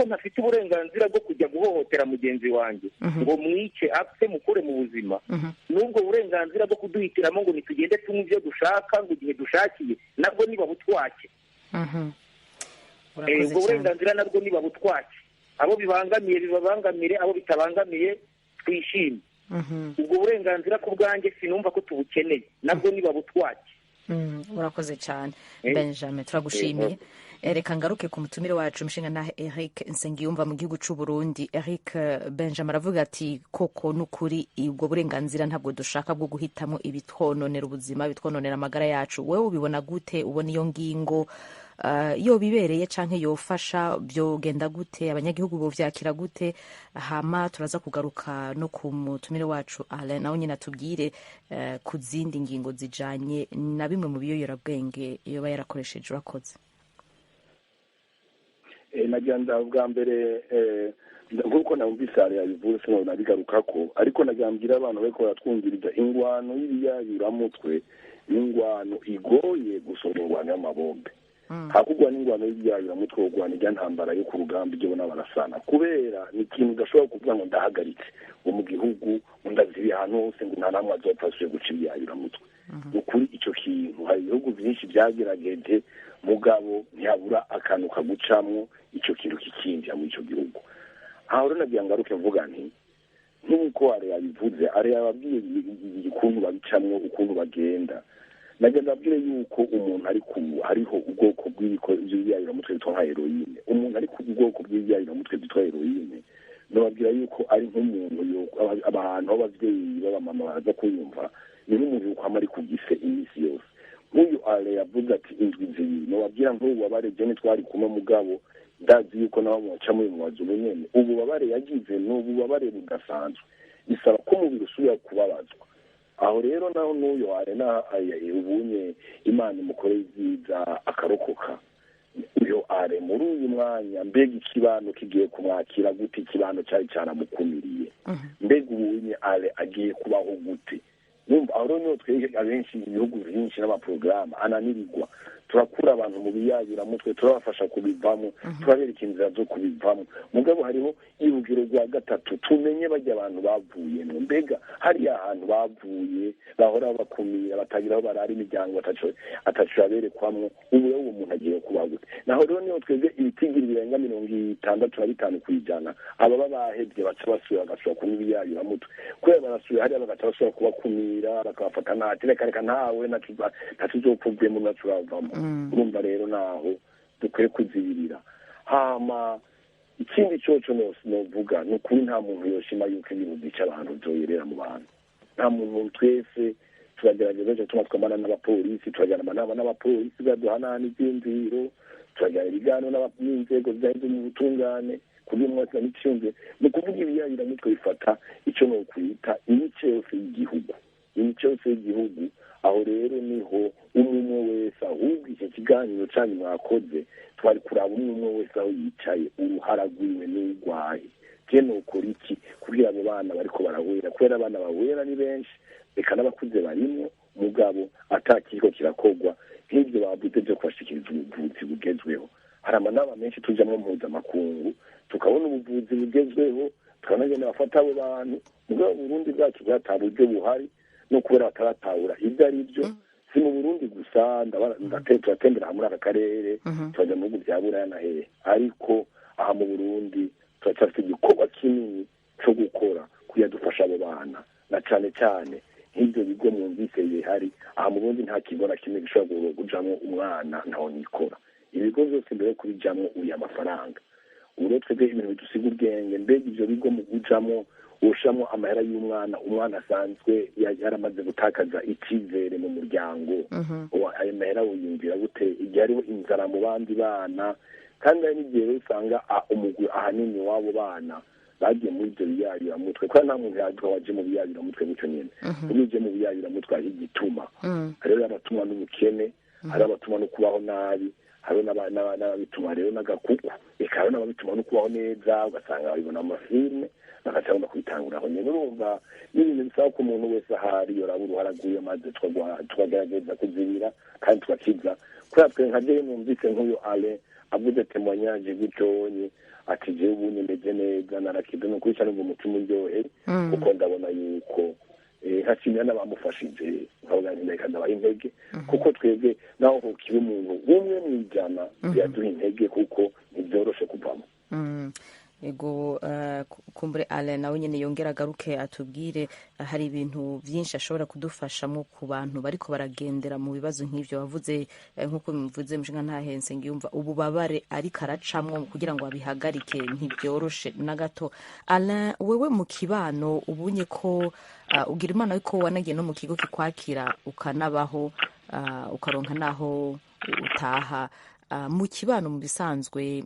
ntafite uburenganzira bwo kujya guhohotera mugenzi wanjye ngo mwice apfe mukure mu buzima, n'ubwo burenganzira bwo kuduhitiramo ngo nitugende tunywe ibyo dushaka ngo igihe dushakiye, nabwo niba butwake. Ubwo burenganzira nabwo niba butwake. Abo bibangamiye bibabangamire, abo bitabangamiye twishime. Ubwo burenganzira ku bwanjye sinumva ko tubukeneye, nabwo niba butwake. Urakoze cyane Benjamin, turagushimiye. reka ngaruke ku mutumire wacu umushinga na Eric Nsengiyumva mu gihugu cy'u Burundi. Eric Benjamin aravuga ati koko n'ukuri ubwo burenganzira ntabwo dushaka bwo guhitamo ibitwononera ubuzima, bitwononera amagara yacu. Wewe ubibona gute? Ubona iyo ngingo yo bibereye canke yofasha, byogenda gute? Abanyagihugu bo vyakira gute? Hama turaza kugaruka no ku mutumire wacu Alain nawe nyine atubwire ku zindi ngingo zijanye na bimwe mu biyoyorabwenge yoba yarakoresheje. Urakoze. nagira bwa mbere nk'uko namvise hari yabivuze sinabona nabigarukako, ariko nagira mbwira abantu bariko baratwumviriza ingwano y'ibiyayuramutwe n'ingwano igoye gusoma ingwano y'amabombe. hakugwa n'ingwano y'ibiyayuramutwe ugwana ijya ntambara yo ku rugamba ibyo bona barasana, kubera ni ikintu udashobora kuvuga ngo ndahagaritse ngo mu gihugu ndaziri ahantu hose ngo nta namwe azopfa asubire guca ibiyayuramutwe. ukuri icyo kintu hari ibihugu byinshi byagerageje, mugabo ntihabura akantu kagucamwo icyo kintu kikinjira muri icyo gihugu. aho rero nagira ngaruke mvuga nti nk'uko ari yabivuze, ari yababwiye ukuntu babicamwo, ukuntu bagenda. nagira ndabwire yuko umuntu ari hariho ubwoko bw'ibiyayuramutwe bitwa nka heroine. umuntu ari ku bwoko bw'ibiyayuramutwe bitwa heroine, nababwira yuko ari nk'umuntu abantu b'ababyeyi b'abamama baraza kuyumva, ni nk'umuntu yuko ama ari ku gise iminsi yose. nk'uyu ale yavuze ati indwi zibiri, nababwira nk'ububabare jene twari kumwe mugabo ndazi yuko nabo mubaca muri mubazo nyene. ububabare yagize ni ububabare budasanzwe, bisaba ko umubiri usubira kubabazwa. aho rero naho n'uyo ale ubunye imana imukoreye ibyiza akarokoka. uyo ale muri uyu mwanya mbega ikibano kigiye kumwakira gute? ikibano cyari cyaramukumiriye, mbega ubunye ale agiye kubaho gute? aho rero niho twege abenshi ibihugu byinshi n'amaporogaramu ananirirwa, turakura abantu mu biyayuramutwe, turabafasha kubivamo, turabereka inzira zo kubivamo. mugabo hariho irugero rwa gatatu, tumenye bajya abantu bavuyemo. mbega hariya ahantu bavuye bahora bakumira, batagira aho barara, imiryango atacu yaberekwamwo, ubu rero uwo muntu agiye kubaho gute? naho rero niho twebwe ibitigiri birenga 65 kw'ijana ababa bahebye baca basubira bagasubira kunywa ibiyayuramutwe, kubera barasubira hariya bagaca basubira kubakumira, bakabafata nati reka ntawe natuzopfuvuyemo naturavamo. urumva rero naho dukwiye kuzibirira. hama ikindi coco novuga ni ukuri nta muntu yoshima yuko ibintu byica abantu vyoyerera mu bantu. nta muntu, twese turagerageza tuma twamana n'abapolisi, turajyana amanama n'abapolisi baduhanana ivyiyumviro, turajyana ibiganiro n'inzego zijanye mu butungane kugira umwaka n'iciyumviro. ni ukuvuga ibiyayuramutwe bifata ico nokwita imice yose y'igihugu, imice yose y'igihugu. aho rero niho umwe wese, ahubwo icyo kiganiro cyane mwakoze twari kuraba umwe wese aho yicaye, uruhara rwiwe n'urwaye. je nokora iki kugira abo bana bariko barawera, kubera abana bawera ni benshi, reka n'abakuze barimo, mugabo atakiriko kirakogwa nk'ibyo bavuze byo kubashikiriza ubuvuzi bugezweho. hari amanama menshi tujamwo mpuzamakungu, tukabona ubuvuzi bugezweho, tukanagenda bafata abo bantu, mugabo Burundi bwacu bwata buryo buhari, no kubera bataratahura ibyo ari byo. si mu Burundi gusa, turatembera muri aka karere, turaja mu bihugu bya Buraya na hehe, ariko aha mu Burundi turacyafite igikorwa kinini cyo gukora kugira dufasha abo bana, na cane cane nk'ibyo bigo mwumvise bihari aha mu Burundi. nta kigo na kimwe gishobora kujamwo umwana ntaho nikora. ibigo byose mbere yo kubijamwo uriya amafaranga. ubu rero twebwe ibintu bidusiga ubwenge, mbega ibyo bigo mu kujamwo ushamwo amahera y'umwana, umwana asanzwe yaramaze gutakaza icyizere mu muryango. ayo mahera wiyumvira gute igihe hariho inzara mu bandi bana? kandi hari n'igihe rero usanga umugwi ahanini w'abo bana bagiye muri ibyo biyayuramutwe, kubera nta muntu yadwa waje mu biyayuramutwe gutyo nyene. iyo uje mu biyayuramutwe hari igituma. hariho abatumwa n'ubukene, hariho abatumwa no kubaho nabi, hariho n'ababituma rero n'agakuku, eka hariho n'ababituma no kubaho neza, ugasanga babibona mu mafilime bagacagomba kubitanguraho nyene. urumva n'ibintu bisaba ko umuntu wese ahari yoraba uruhara rw'iyo, maze tukagerageza kuzibira kandi tugakiza. kubera twe nka jewe numvise nk'uyu ale avuze temoignage gutonye ati jewe ubu nimeze neza, narakize, no kwica numva umutima uryohe, kuko ndabona yuko hashimira n'abamufashije, nkavuga nti reka ndabaha intege, kuko twebwe naho hokiba umuntu umwe mw'ijana biraduha intege, kuko ntibyoroshe kuvamo. ego kumbure Alain nawe nyine yongera agaruke atubwire hari ibintu byinshi ashobora kudufashamo ku bantu bariko baragendera mu bibazo nk'ivyo wavuze nk'uko bimuvuze mushinga ntahense ngiyumva ububabare ariko aracamwo kugira ngo abihagarike ntibyoroshe na gato. Alain, wewe mu kibano ubunye ko ugira imana yuko wanagiye no mu kigo kikwakira ukanabaho ukaronka naho utaha, mu kibano mu bisanzwe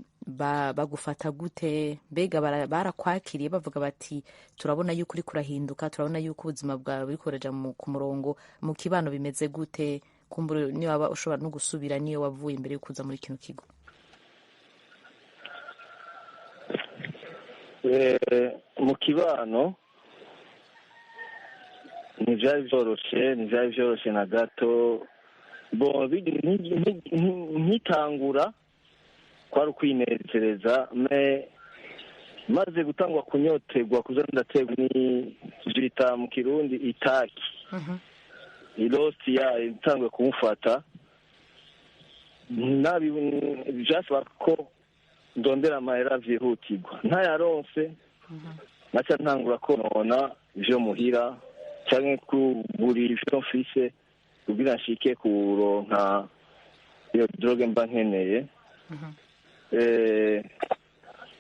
bagufata gute? Mbega barakwakiriye bavuga bati turabona yuko uri kurahinduka, turabona yuko ubuzima bwawe buri kuraja ku murongo? Mu kibano bimeze gute? Kumbura niyo waba ushobora no gusubira niyo wavuye imbere yo kuza muri kino kigo. Mu kibano ntivyari vyoroshe na gato. Nkitangura kwari ukwinezereza, maze gutangwa kunyoterwa kuza ndaterwa n'ijita mu kirundi itaki irosti itangwe kumufata, vyasaba ko ndondera amahera vyihutirwa, ntayaronse naca ntangura konona ivyo muhira canke kugurira ivyo mfise kugira nshike kuronka iyo droge mba nkeneye.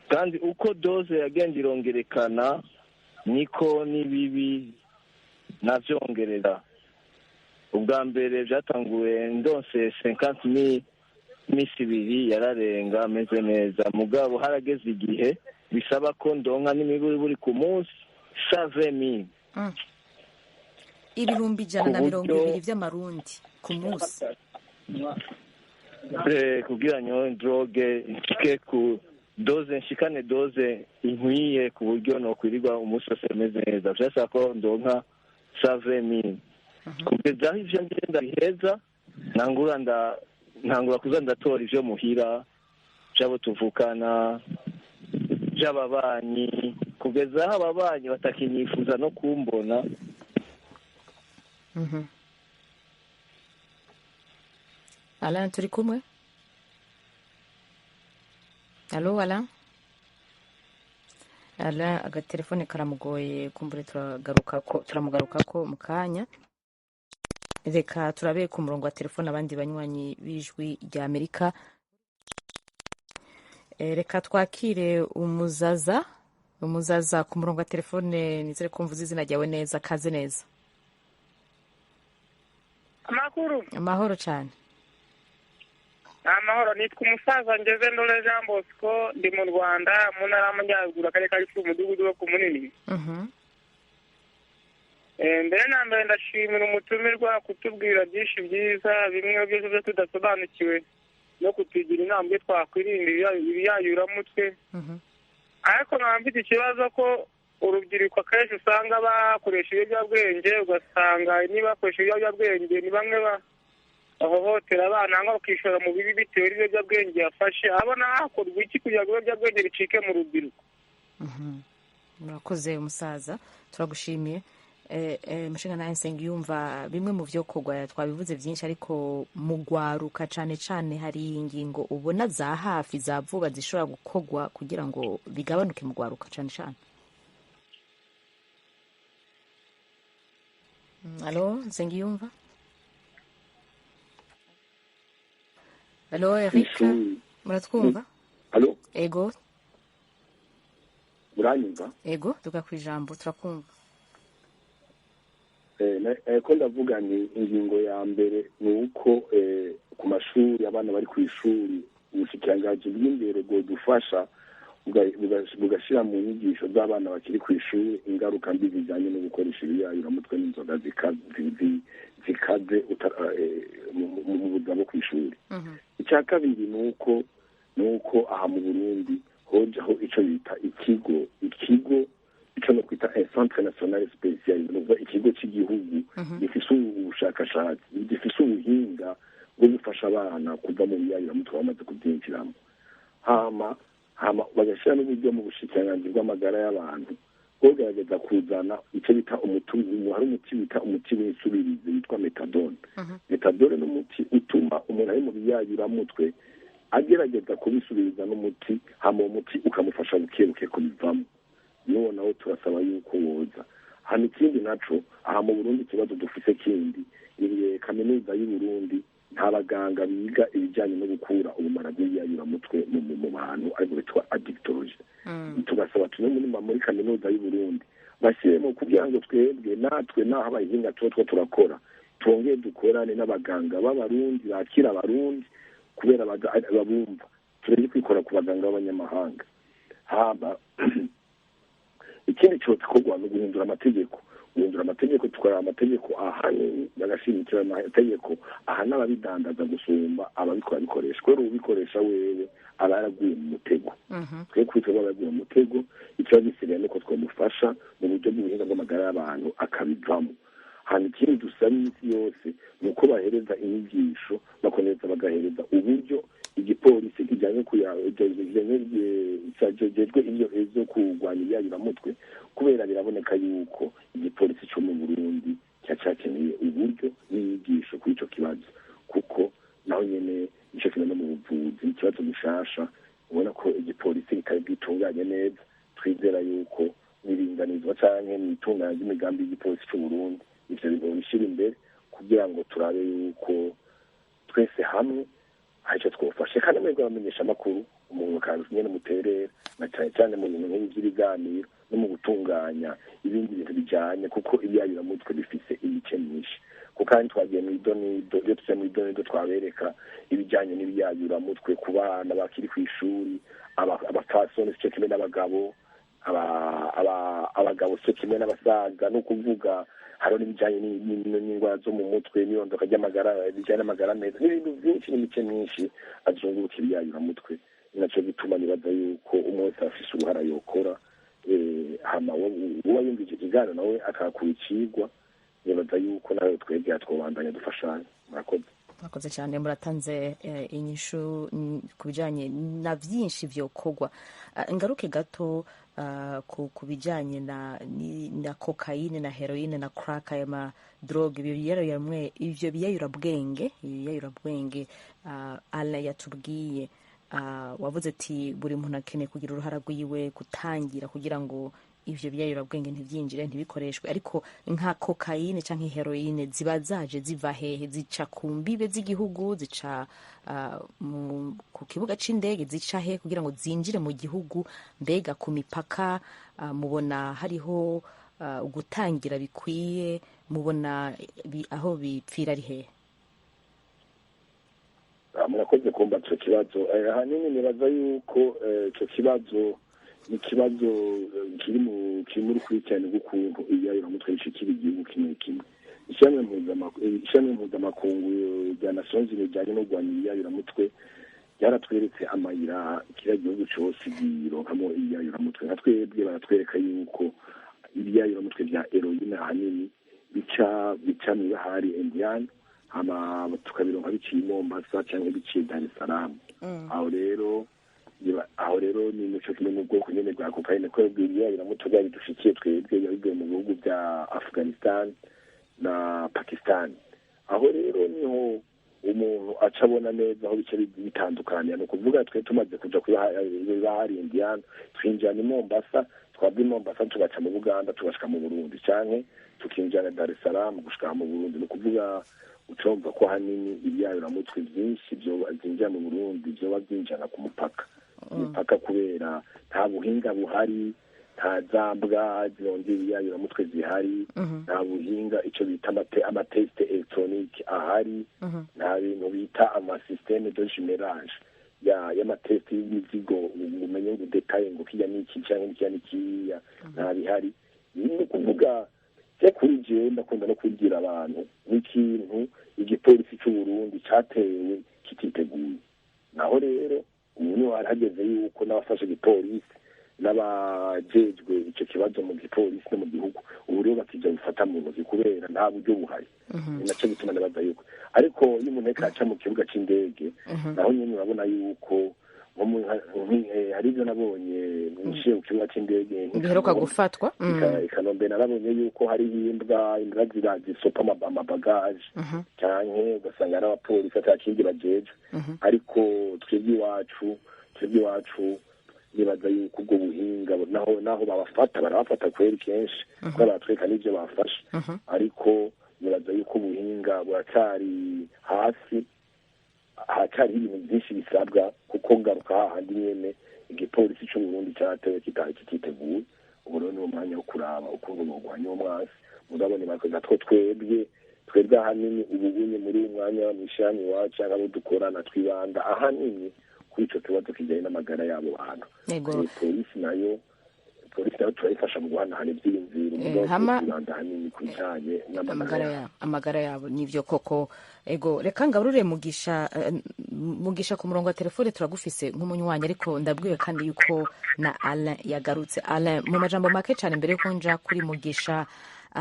Kandi uko doze yagenda irongerekana niko n'ibibi navyongerera. Ubwa mbere vyatanguye ndonse 50,000 imisi ibiri yararenga ameze neza, mugabo harageze igihe bisaba ko ndonka n'imiburi buri ku munsi 120,000 ibihumbi 120 vy'amarundi ku munsi, kugira nyo droge nshike ku doze, nshikane doze inkwiye ku buryo nokwirirwa umunsi wose meze neza. Vyasaba ko ndonka 120,000 kugeza aho ivyo ngenda biheza, ntangura kuza ndatora ivyo muhira vy'abo tuvukana, vy'ababanyi, kugeza aho ababanyi batakinyifuza no kumbona. Alain, turi kumwe? Allo Alain? Alain agatelefone karamugoye, kumbure turamugarukako mu kanya. Reka turabe ku murongo wa telefone abandi banywanyi b'ijwi rya Amerika. Reka twakire umuzaza ku murongo wa telefone. Nizere ko mvuze izina ryawe neza. Kaze neza. Amahoro cyane. Amahoro, nitwa umusaza ngeze ndole Jean Bosco, ndi mu Rwanda mu ntara y'Amajyaruguru, akarere ka Gicumbi, umudugudu wo ku Munini. Mbere na mbere ndashimira umutumirwa kutubwira byinshi byiza, bimwe byose byo tudasobanukiwe, no kutugira inama byo twakwirinda ibiyayuramutwe. Ariko nkaba mfite ikibazo ko urubyiruko akenshi usanga bakoresha ibiyobyabwenge, ugasanga niba bakoresha ibiyobyabwenge ni bamwe bahohotera abana cyangwa bakishora mu bibi bitewe n'ibiyobyabwenge yafashe. Abona hakorwa iki kugira ngo ibiyobyabwenge bicike mu rubyiruko? Murakoze umusaza, turagushimiye. Mushinga nawe Nsengiyumva, bimwe mu byo kogwa twabivuze byinshi, ariko mugwaruka cane cane hari ingingo ubona za hafi za vuba zishobora gukogwa kugira ngo bigabanuke mugwaruka cane cane. Allo Nsengiyumva? Allo Eric, muratwumva? Allo? Ego. Uranyumva? Ego, tugakwijambo turakumva. Ko ndavuga ni ingingo ya mbere ni uko ku mashuri abana bari ku ishuri ubushikiranganji bw'imbere bwo dufasha bugashyira mu nyigisho z'abana bakiri ku ishuri ingaruka mbi zijyanye no gukoresha ibiyayuramutwe n'inzoga zikaze mu buzima bwo ku ishuri. Icya kabiri ni uko aha mu Burundi hojaho icyo bita ikigo icyo no kwita centre national special, nuvuga ikigo cy'igihugu gifise ubushakashatsi, gifise ubuhinga bwo gufasha abana kuva mu biyayuramutwe bamaze kubyinjiramo, hama bagashyira n'uburyo mu bushikiranganji bw'amagara y'abantu bogerageza kuzana icyo bita hari umuti bita umuti w'isubirizi witwa metadone. Metadone ni umuti utuma umuntu ari mu biyayuramutwe agerageza kubisubiriza n'umuti hama umuti ukamufasha bukebuke kubivamo. Niwo nawo turasaba yuko woza. Hano ikindi naco aha mu Burundi ikibazo dufise kindi kaminuza y'u Burundi nta baganga biga ibijyanye no gukura ubumara bw'ibiyayuramutwe mu bantu ariko bitwa addictology. Tugasaba muri kaminuza y'u Burundi bashyiremo kugira ngo twebwe natwe naho abahinga tuba turakora twongeye dukorane n'abaganga b'abarundi bakira abarundi kubera babumva tureke kwikora ku baganga b'abanyamahanga. Haba ikindi cyo gikorwa no guhindura amategeko tukora amategeko ahani bagashimikira amategeko ahana ababidandaza gusumba ababikora bikoresha kubera ubikoresha wewe aba yaraguye mu mutego. Twe kwitwa abaguye mu mutego icyo gisigaye nuko twamufasha mu buryo bw'ubuhinga bw'amagara y'abantu akabivamo. Hano ikindi dusaba iminsi yose ni uko bahereza inyigisho bakomeza bagahereza uburyo igipolisi kijyanye cyajejwe ibyo kurwanya ibiyayuramutwe kubera biraboneka yuko igipolisi cyo mu Burundi cyacakeneye uburyo n'inyigisho kuri icyo kibazo kuko naho nyene icyo kibazo mu buvuzi ikibazo gishasha ubona ko igipolisi kitari bwitunganye neza. Twizera yuko niringanizwa canke n'itunganya ry'imigambi y'igipolisi cy'u Burundi ivyo bintu bishira imbere kugira ngo turabe yuko twese hamwe icyo twofashe kandi mwebwe abamenyesha amakuru umuntu kandi nyene muterera na cyane mu bintu nk'iby'ibiganiro no mu gutunganya ibindi bintu bijyanye kuko ibiyayuramutwe bifise imice myinshi kuko kandi twagiye mu idonido twabereka ibijyanye n'ibiyayuramutwe ku bana bakiri ku ishuri abapfasoni cyo kimwe n'abagabo abagabo cyo kimwe n'abasaga no kuvuga hariho n'ibijyanye n'indwara zo mu mutwe n'irondoka ry'amagara bijyanye n'amagara meza n'ibintu byinshi n'imice myinshi azunguruka ibiyayuramutwe. Ni nacyo gituma nibaza yuko umwe wese afise uruhara yokora hama uba yumvise ikiganiro nawe akakura icigwa nibaza yuko nawe twebwe twobandanya dufashanya. murakoze cyane muratanze inyishu ku bijyanye na byinshi byokorwa. Ingaruke gato ku bijyanye na kokayine na heroine na crack aya madroge ibyo biyayurabwenge Ala yatubwiye wavuze ati buri muntu akeneye kugira uruhara rwiwe gutangira kugira ngo ivyo biyayurabwenge ntibyinjire ntibikoreshwe, ariko nka kokayine canke heroine ziba zaje ziva hehe? Zica ku mbibe z'igihugu, zica ku kibuga c'indege, zica hehe kugira ngo zinjire mu gihugu? Mbega ku mipaka mubona hariho gutangira bikwiye? Mubona aho bipfira ari hehe? Murakoze kumva ico kibazo. Ahanini nibaza yuko ico kibazo ni ikibazo kiri muri kurikirana rw'ukuntu ibiyayuramutwe bishikira igihugu kimwe kimwe. Ishami mpuzamakungu rya Nations Unies rijyanye no kurwanya ibiyayuramutwe ryaratweretse amayira kiriya gihugu cose gironkamo ibiyayuramutwe. Nka twebwe baratwereka yuko ibiyayuramutwe vya heroine ahanini bica mw'ibahari Indian, hama tukabironka biciye i Mombasa canke biciye Dar es Salaam. Aho rero ni muco kimwe mu bwoko nyene bwa kokayine ko ibiyayuramutwe byari dushikiye twebwe yabivuye mu bihugu bya Afghanistan na Pakistan. Aho rero niho umuntu aca abona neza aho bice bitandukanye. Ni ukuvuga twe tumaze kuja kw'ibahari Indian twinjira i Mombasa, twava i Mombasa tugaca mu Buganda tugashika mu Burundi, canke tukinjira Dar es Salaam gushika mu Burundi. Ni ukuvuga ucumva ko hanini ibiyayuramutwe byinshi byinjira mu Burundi vyoba byinjira ku mupaka kubera nta buhinga buhari, nta zambwa zirondera ibiyayuramutwe zihari, nta buhinga icyo bita amateste electronique ahari, nta bintu bita amasysteme de jumelage y'amateste y'imizigo umenye ngo detaye ngo kijya n'iki cyangwa kijya n'ikiya nta bihari. Ni ukuvuga kuri jewe ndakunda no kubwira abantu n'ikintu igipolisi cy'u Burundi cyatewe kititeguye. Naho rero umuntu warageze yuko n'abafashe igipolisi n'abajejwe icyo kibazo mu gipolisi no mu gihugu ubu rero bakija bifata mu ntoki kubera nta buryo buhari. Ni nacyo bituma ndabaza yuko ariko iyo umuntu aca mu kibuga c'indege naho nyine urabona yuko hari ibyo nabonye nishiye ku kibuga cy'indege biheruka gufatwa i Kanombe narabonye yuko hari imbwa zisopa amabagaje cyane ugasanga ari abapolisi atakindi bajeje ariko twebwe iwacu nibaza yuko ubwo buhinga naho barabafata kweri kenshi kuko baratwereka n'ibyo bafashe ariko nibaza yuko ubuhinga buracyari hasi haracyari ibintu byinshi bisabwa kuko ngaruka hahandi nyene igipolisi cy'u Burundi cyatewe kititeguye ubu rero ni umwanya wo kuraba ukuntu bogwanya uwo mwasi murabone bakoze two twebwe ahanini ubunye muri uyu mwanya mwishani wacu cyangwa abo dukorana twibanda ahanini kuri icyo kibazo kijyanye n'amagara y'abo bantu polisi nayo turayifasha mu guhanahana ibyiyumviro twibanda ahanini ku bijyanye amagara yabo nivyo koko ego reka ngaburure mugisha ku murongo wa telefone turagufise nk'umunywanyi ariko ndabwiwe kandi yuko na Alain yagarutse. Alain, mu majambo make cyane mbere yuko nja kuri mugisha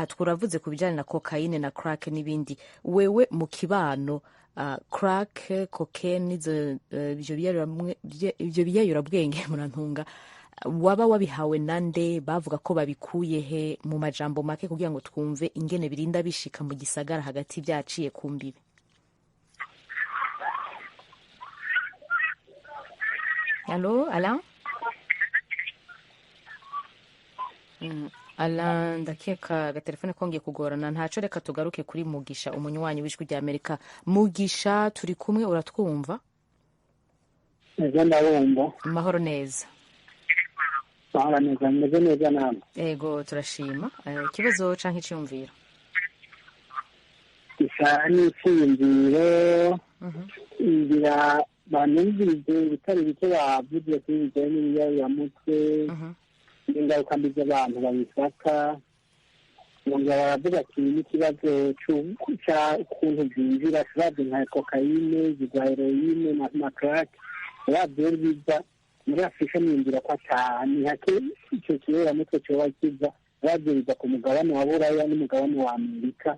twuravuze ku bijyanye na cocaine na crack n'ibindi, wewe mu kibano crack cocaine ivyo biyayurabwenge murantunga waba wabihawe nande, bavuga ko babikuye he, mu majambo make kugira ngo twumve ingene birinda bishika mu gisagara hagati byaciye ku mbibe. Allo Alain? Alain ndakeka agatelefone kongeye kugorana, ntaco reka tugaruke kuri Mugisha umunywanyi w'ijwi rya Amerika. Mugisha turi kumwe, uratwumva? Neza ndabumva. Mahoro neza. Mahoro neza, meze neza namwe. Ego turashima. Ikibazo canke iciyumviro? Isa n'iciyumviro ngira banumvirize ibitari bike bavuze kuri bijyanye n'ibiyayuramutwe n'ingaruka mbi z'abantu babifata, bongera baravuga ati n'ikibazo cy'ukuntu byinjira turavye nka kokayine, za heroine na crack, uravye biza muri Afurika ninjira ko atani hake icyo kiyoramutwe cyoba kiza, uravye biza ku mugabane wa Buraya n'umugabane wa Amerika.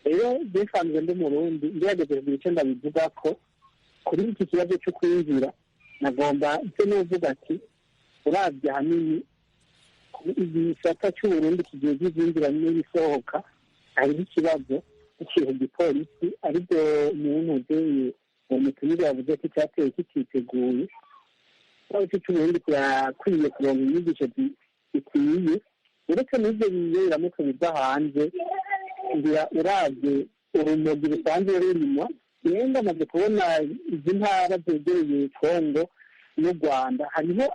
Rero bisanzwe ndi Murundi, ngerageje kugira icyo ndabivuga ko kuri iki kibazo cyo kwinjira nagomba icyo nuvuga ati uravye ahanini igisata cy'Uburundi kigiye kizinjira n'ibisohoka, hariho ikibazo cy'ikintu gipolisi aribyo umuntu uzeye uwo mutumire yavuze ko cyateye kititeguye. Ikibazo cy'Uburundi kirakwiye kuronka inyigisho zikwiye, uretse n'ibyo biyoramutwe biva hanze. Ngira uravye urumogi rusanzwe rurimwa, yenda amaze kubona izi ntara zegereye Kongo n'u Rwanda, hariho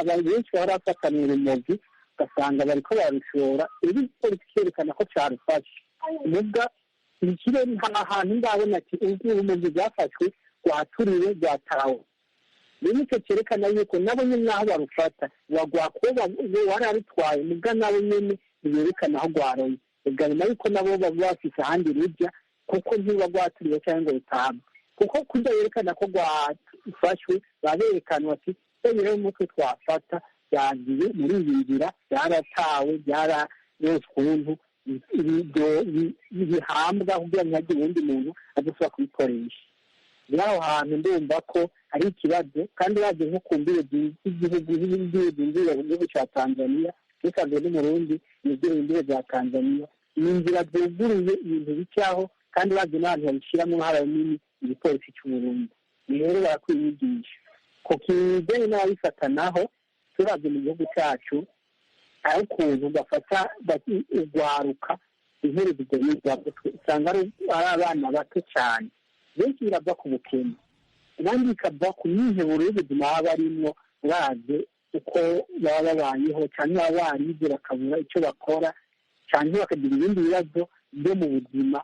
abantu benshi bahora bafatana urumogi ugasanga bariko barushora, ibi polisi ikerekana ko carufashe nubwa ikire nta hantu ndabona ati urumogi rwafashwe rwaturiwe rwatawe. Rero icyo cyerekana yuko nabo nyene naho barufata rwagwakuba wararutwaye nubwa nabo nyene biyerekana aho rwaroye, egarima yuko nabo baba bafise ahandi rujya kuko ntiba rwaturiwe cyangwa ngo rutabwe, kuko kurya yerekana ko rwafashwe baberekana bati rero umutwe twafata byagiye muri iyi nzira, byaratawe byararoswuntu bihambwa kugira ngo ntihagire uwundi muntu adashobora kubikoresha. Rero aho hantu ndumva ko ari ikibazo, kandi baje nko ku mbibe z'igihugu zinjira mu gihugu cya Tanzania, bisanzwe n'Umurundi yegereye imbibe za Tanzania, ni inzira zuguruye ibintu bicyaho, kandi baje n'abantu babishyiramo haba nini igipolisi cy'Uburundi. Rero barakwiye inyigisho ku kijyanye n'ababifata naho turavye mu gihugu cyacu, aho ukuntu bafata urwaruka iherezo ry'ibyo usanga ari abana bato cyane, benshi birava ku bukene, abandi bikava ku myiheburo y'ubuzima baba barimwo, uravye uko baba babayeho, cyangwa baba barize bakabura icyo bakora, cyangwa bakagira ibindi bibazo byo mu buzima,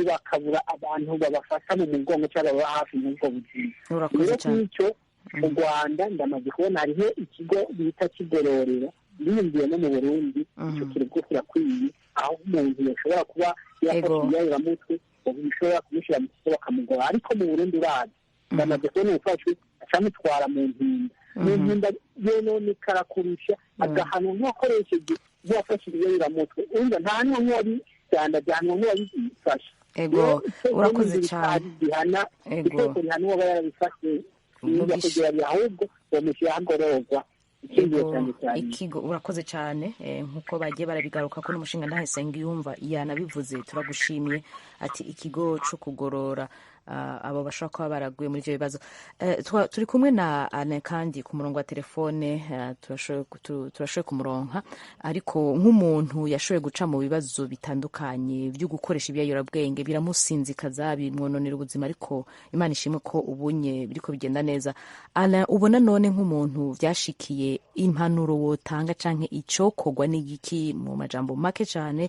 bakabura abantu babafata mu mugongo cyangwa baba hafi muri ubwo buzima. Rero nk'icyo mu Rwanda ndamaze kubona hariho ikigo bita Kigororero, biyumviye no mu Burundi, icyo kigo kirakwiye, aho umuntu yashobora kuba yafashe ibiyayuramutwe bishobora kumushyira mu kigo bakamugora, ariko mu Burundi urazi ndamaze kubona umufashwe acamutwara mu mpinda, mu mpinda yonone karakurusha agahanwa nk'uwakoresheje nk'uwafashe ibiyayuramutwe, urumva nta n'umwe wabijyana ajyanwa nk'uwabifashe. Ego urakoze cyane. Iteko rihana uwaba yarabifashe bijya kugira ahubwo bomushyira agororwa ikigo urakoze cyane nk'uko bagiye barabigaruka ko n'umushinga ndahesenga yumva yanabivuze turagushimiye ati ikigo cyo kugorora abo bashobora kuba baraguye muri ibyo bibazo. Turi kumwe na Ane kandi ku murongo wa telefone turashoboye kumuronka, ariko nk'umuntu yashoboye guca mu bibazo bitandukanye byo gukoresha ibiyobyabwenge biramusinzikaza bimwononera ubuzima, ariko Imana ishimwe ko ubunye biriko bigenda neza. Ane, ubona none nk'umuntu byashikiye impanuro wotanga canke icokorwa n'igiki mu majambo make cyane,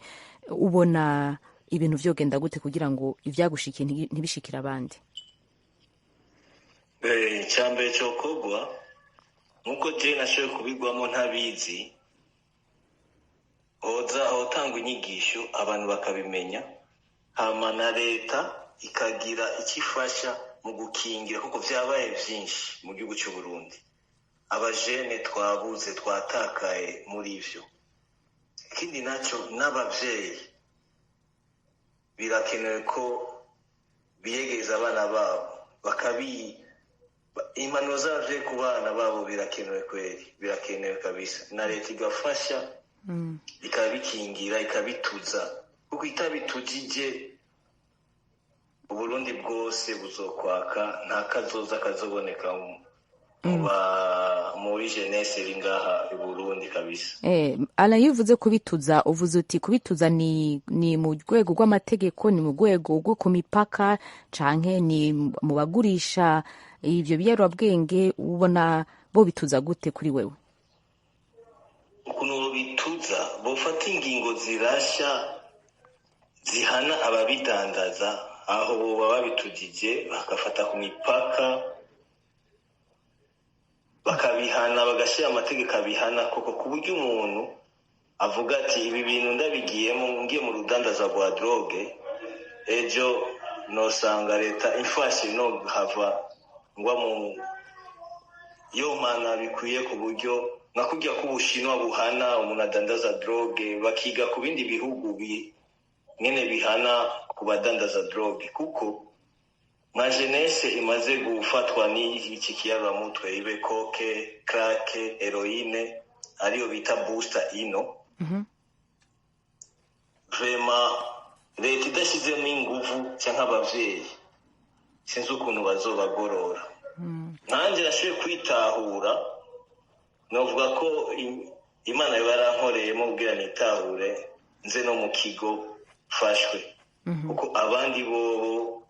ubona ibintu vyogenda gute kugira ngo ivyagushikiye ntibishikire abandi? Icyambere cyokorwa nk'uko je nashoboye kubigwamo ntabizi, hotangwa inyigisho abantu bakabimenya, hama na leta ikagira ikifasha mu gukingira, kuko vyabaye vyinshi mu gihugu cy'u Burundi. Abajene twabuze twatakaye muri ivyo. Ikindi naco n'abavyeyi birakenewe ko biyegereza abana babo impanuro z'abavyeyi ku bana babo birakenewe kweri, birakenewe kabisa, na leta igafasha ikabikingira ikabituza, kuko itabitujije Uburundi bwose buzokwaka, nta kazoza kazoboneka muri jeunesse iri ngaha i Burundi kabisa. Alain, iyo uvuze kubituza uvuze uti kubituza ni mu rwego rw'amategeko, ni mu rwego rwo ku mipaka, canke ni mu bagurisha ivyo biyobyabwenge? Ubona bo bituza gute kuri wewe? Ukuntu bituza, bofata ingingo zirasha zihana ababidandaza, aho boba babitujije bakafata ku mipaka bakabihana, bagashyira amategeko abihana, koko ku buryo umuntu avuga ati ibi bintu ndabigiyemo, ngiye mu rudandaza rwa droge, ejo nosanga leta imfashe no hava ngwa mu yomana bikwiye, ku buryo nka kujya k'Ubushinwa buhana umuntu adandaza droge, bakiga ku bindi bihugu nyene bihana ku badandaza droge, kuko nka jeunesse imaze gufatwa n'iki kiyaramutwe, ibe coke, crack, heroine, ariyo bita booster ino. Vraiment leta idashyizemo inguvu cyangwa abavyeyi, sinzi ukuntu bazobagorora. Nanjye nashoboye kwitahura, novuga ko Imana yarankoreyemo ubwira nitahure nze no mu kigo fashwe, kuko abandi bobo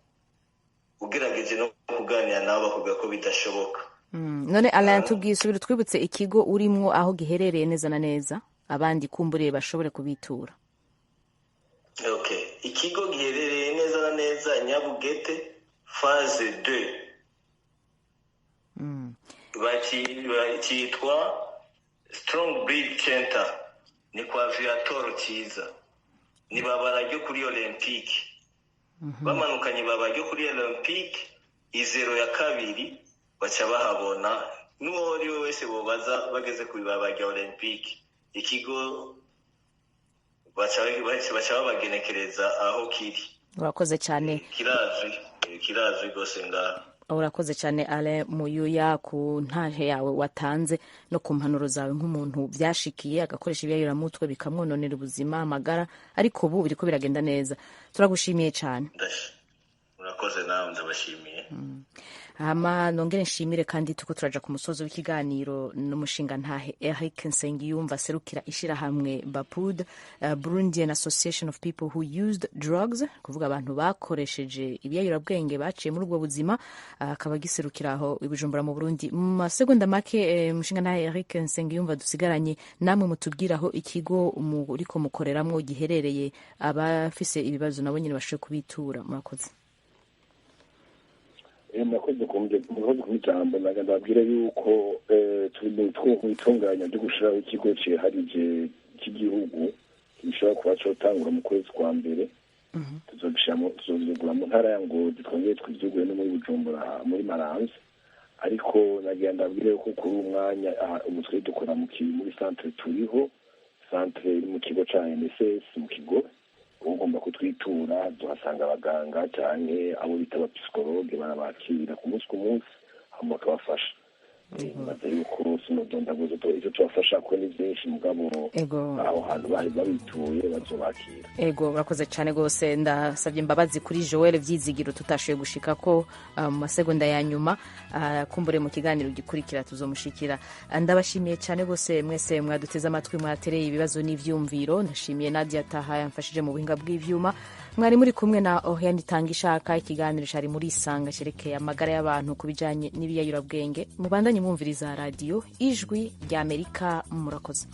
ugerageje no kuganira nabo bakubwira ko bidashoboka. None Alain, tubwisubire twibutse ikigo urimwo aho giherereye neza na neza, abandi kumburiye bashobore kubitura. Okay, ikigo giherereye neza na neza Nyabugete phase 2. Cyitwa Strong Breed Center, ni kwa Viator Cyiza, ni babara ryo kuri Olympique. Bamanukanye baba ryo kuri Olympique, izero ya kabiri baca bahabona, n'uwo ari we wese bobaza bageze kuri baba rya Olympique. Ikigo baca babagenekereza aho kiri. Urakoze cyane. Kirazwi gose ngaha. Urakoze cyane Alain Muyuya ku ntahe yawe watanze no ku mpanuro zawe nk'umuntu byashikiye agakoresha ibiyobyamutwe bikamwononera ubuzima, amagara, ariko ubu biriko biragenda neza. Turagushimiye cyane. Urakoze nawe, ndabashimiye. Hama nongere nshimire kandi tuko turaja ku musozo w'ikiganiro n'umushinga ntahe Eric Nsengiyumva serukira ishirahamwe BAPUD, Burundian Association of People Who Used Drugs, kuvuga abantu bakoresheje ibiyobyabwenge baciye muri ubwo buzima, akaba giserukira aho i Bujumbura mu Burundi. Mu masegonda make umushinga ntahe Eric Nsengiyumva dusigaranye, namwe mutubwiraho ikigo uriko mukoreramwo giherereye, abafise ibibazo nabo nyine bashobore kubitura. Murakoze. Murakoze kumijambo, ndababwira yuko turi mu itunganya ryo gushiraho ikigo ciharije cy'igihugu gishobora kuba cotangura mu kwezi kwa mbere. Tuzogura mu ntara ya Ngozi, twongere twivyugure no muri Bujumbura muri Maramvya, ariko nagira ndabwire yuko kuri umwanya ubu twari dukora muri centre turiho, centre iri mu kigo ca NSS mu kigo. Ugomba kutwitura tuhasanga abaganga cyane abo bita abapsikologe, barabakira ku munsi ku munsi, hama bakabafasha maze yuko sinodondaguza ivyo tubafasha ko ni vyinshi mugabo aho hantu bari babituye bazobakira. Ego urakoze cyane rwose, ndasabye imbabazi kuri Joel Vyizigiro tutashoboye gushika ko mu masegonda ya nyuma, kumbure mu kiganiro gikurikira tuzomushikira. Ndabashimiye cyane rwose mwese mwaduteze amatwi, mwatereye ibibazo n'ivyumviro. Ndashimiye Nadia Taha yamfashije mu buhinga bw'ivyuma. Mwari muri kumwe na Oriane Itangishaka. Ikiganiro cari muri Isanga cerekeye amagara y'abantu ku bijanye n'ibiyayurabwenge. Mubandanye mwumviriza radio Ijwi ry'Amerika. Murakoze.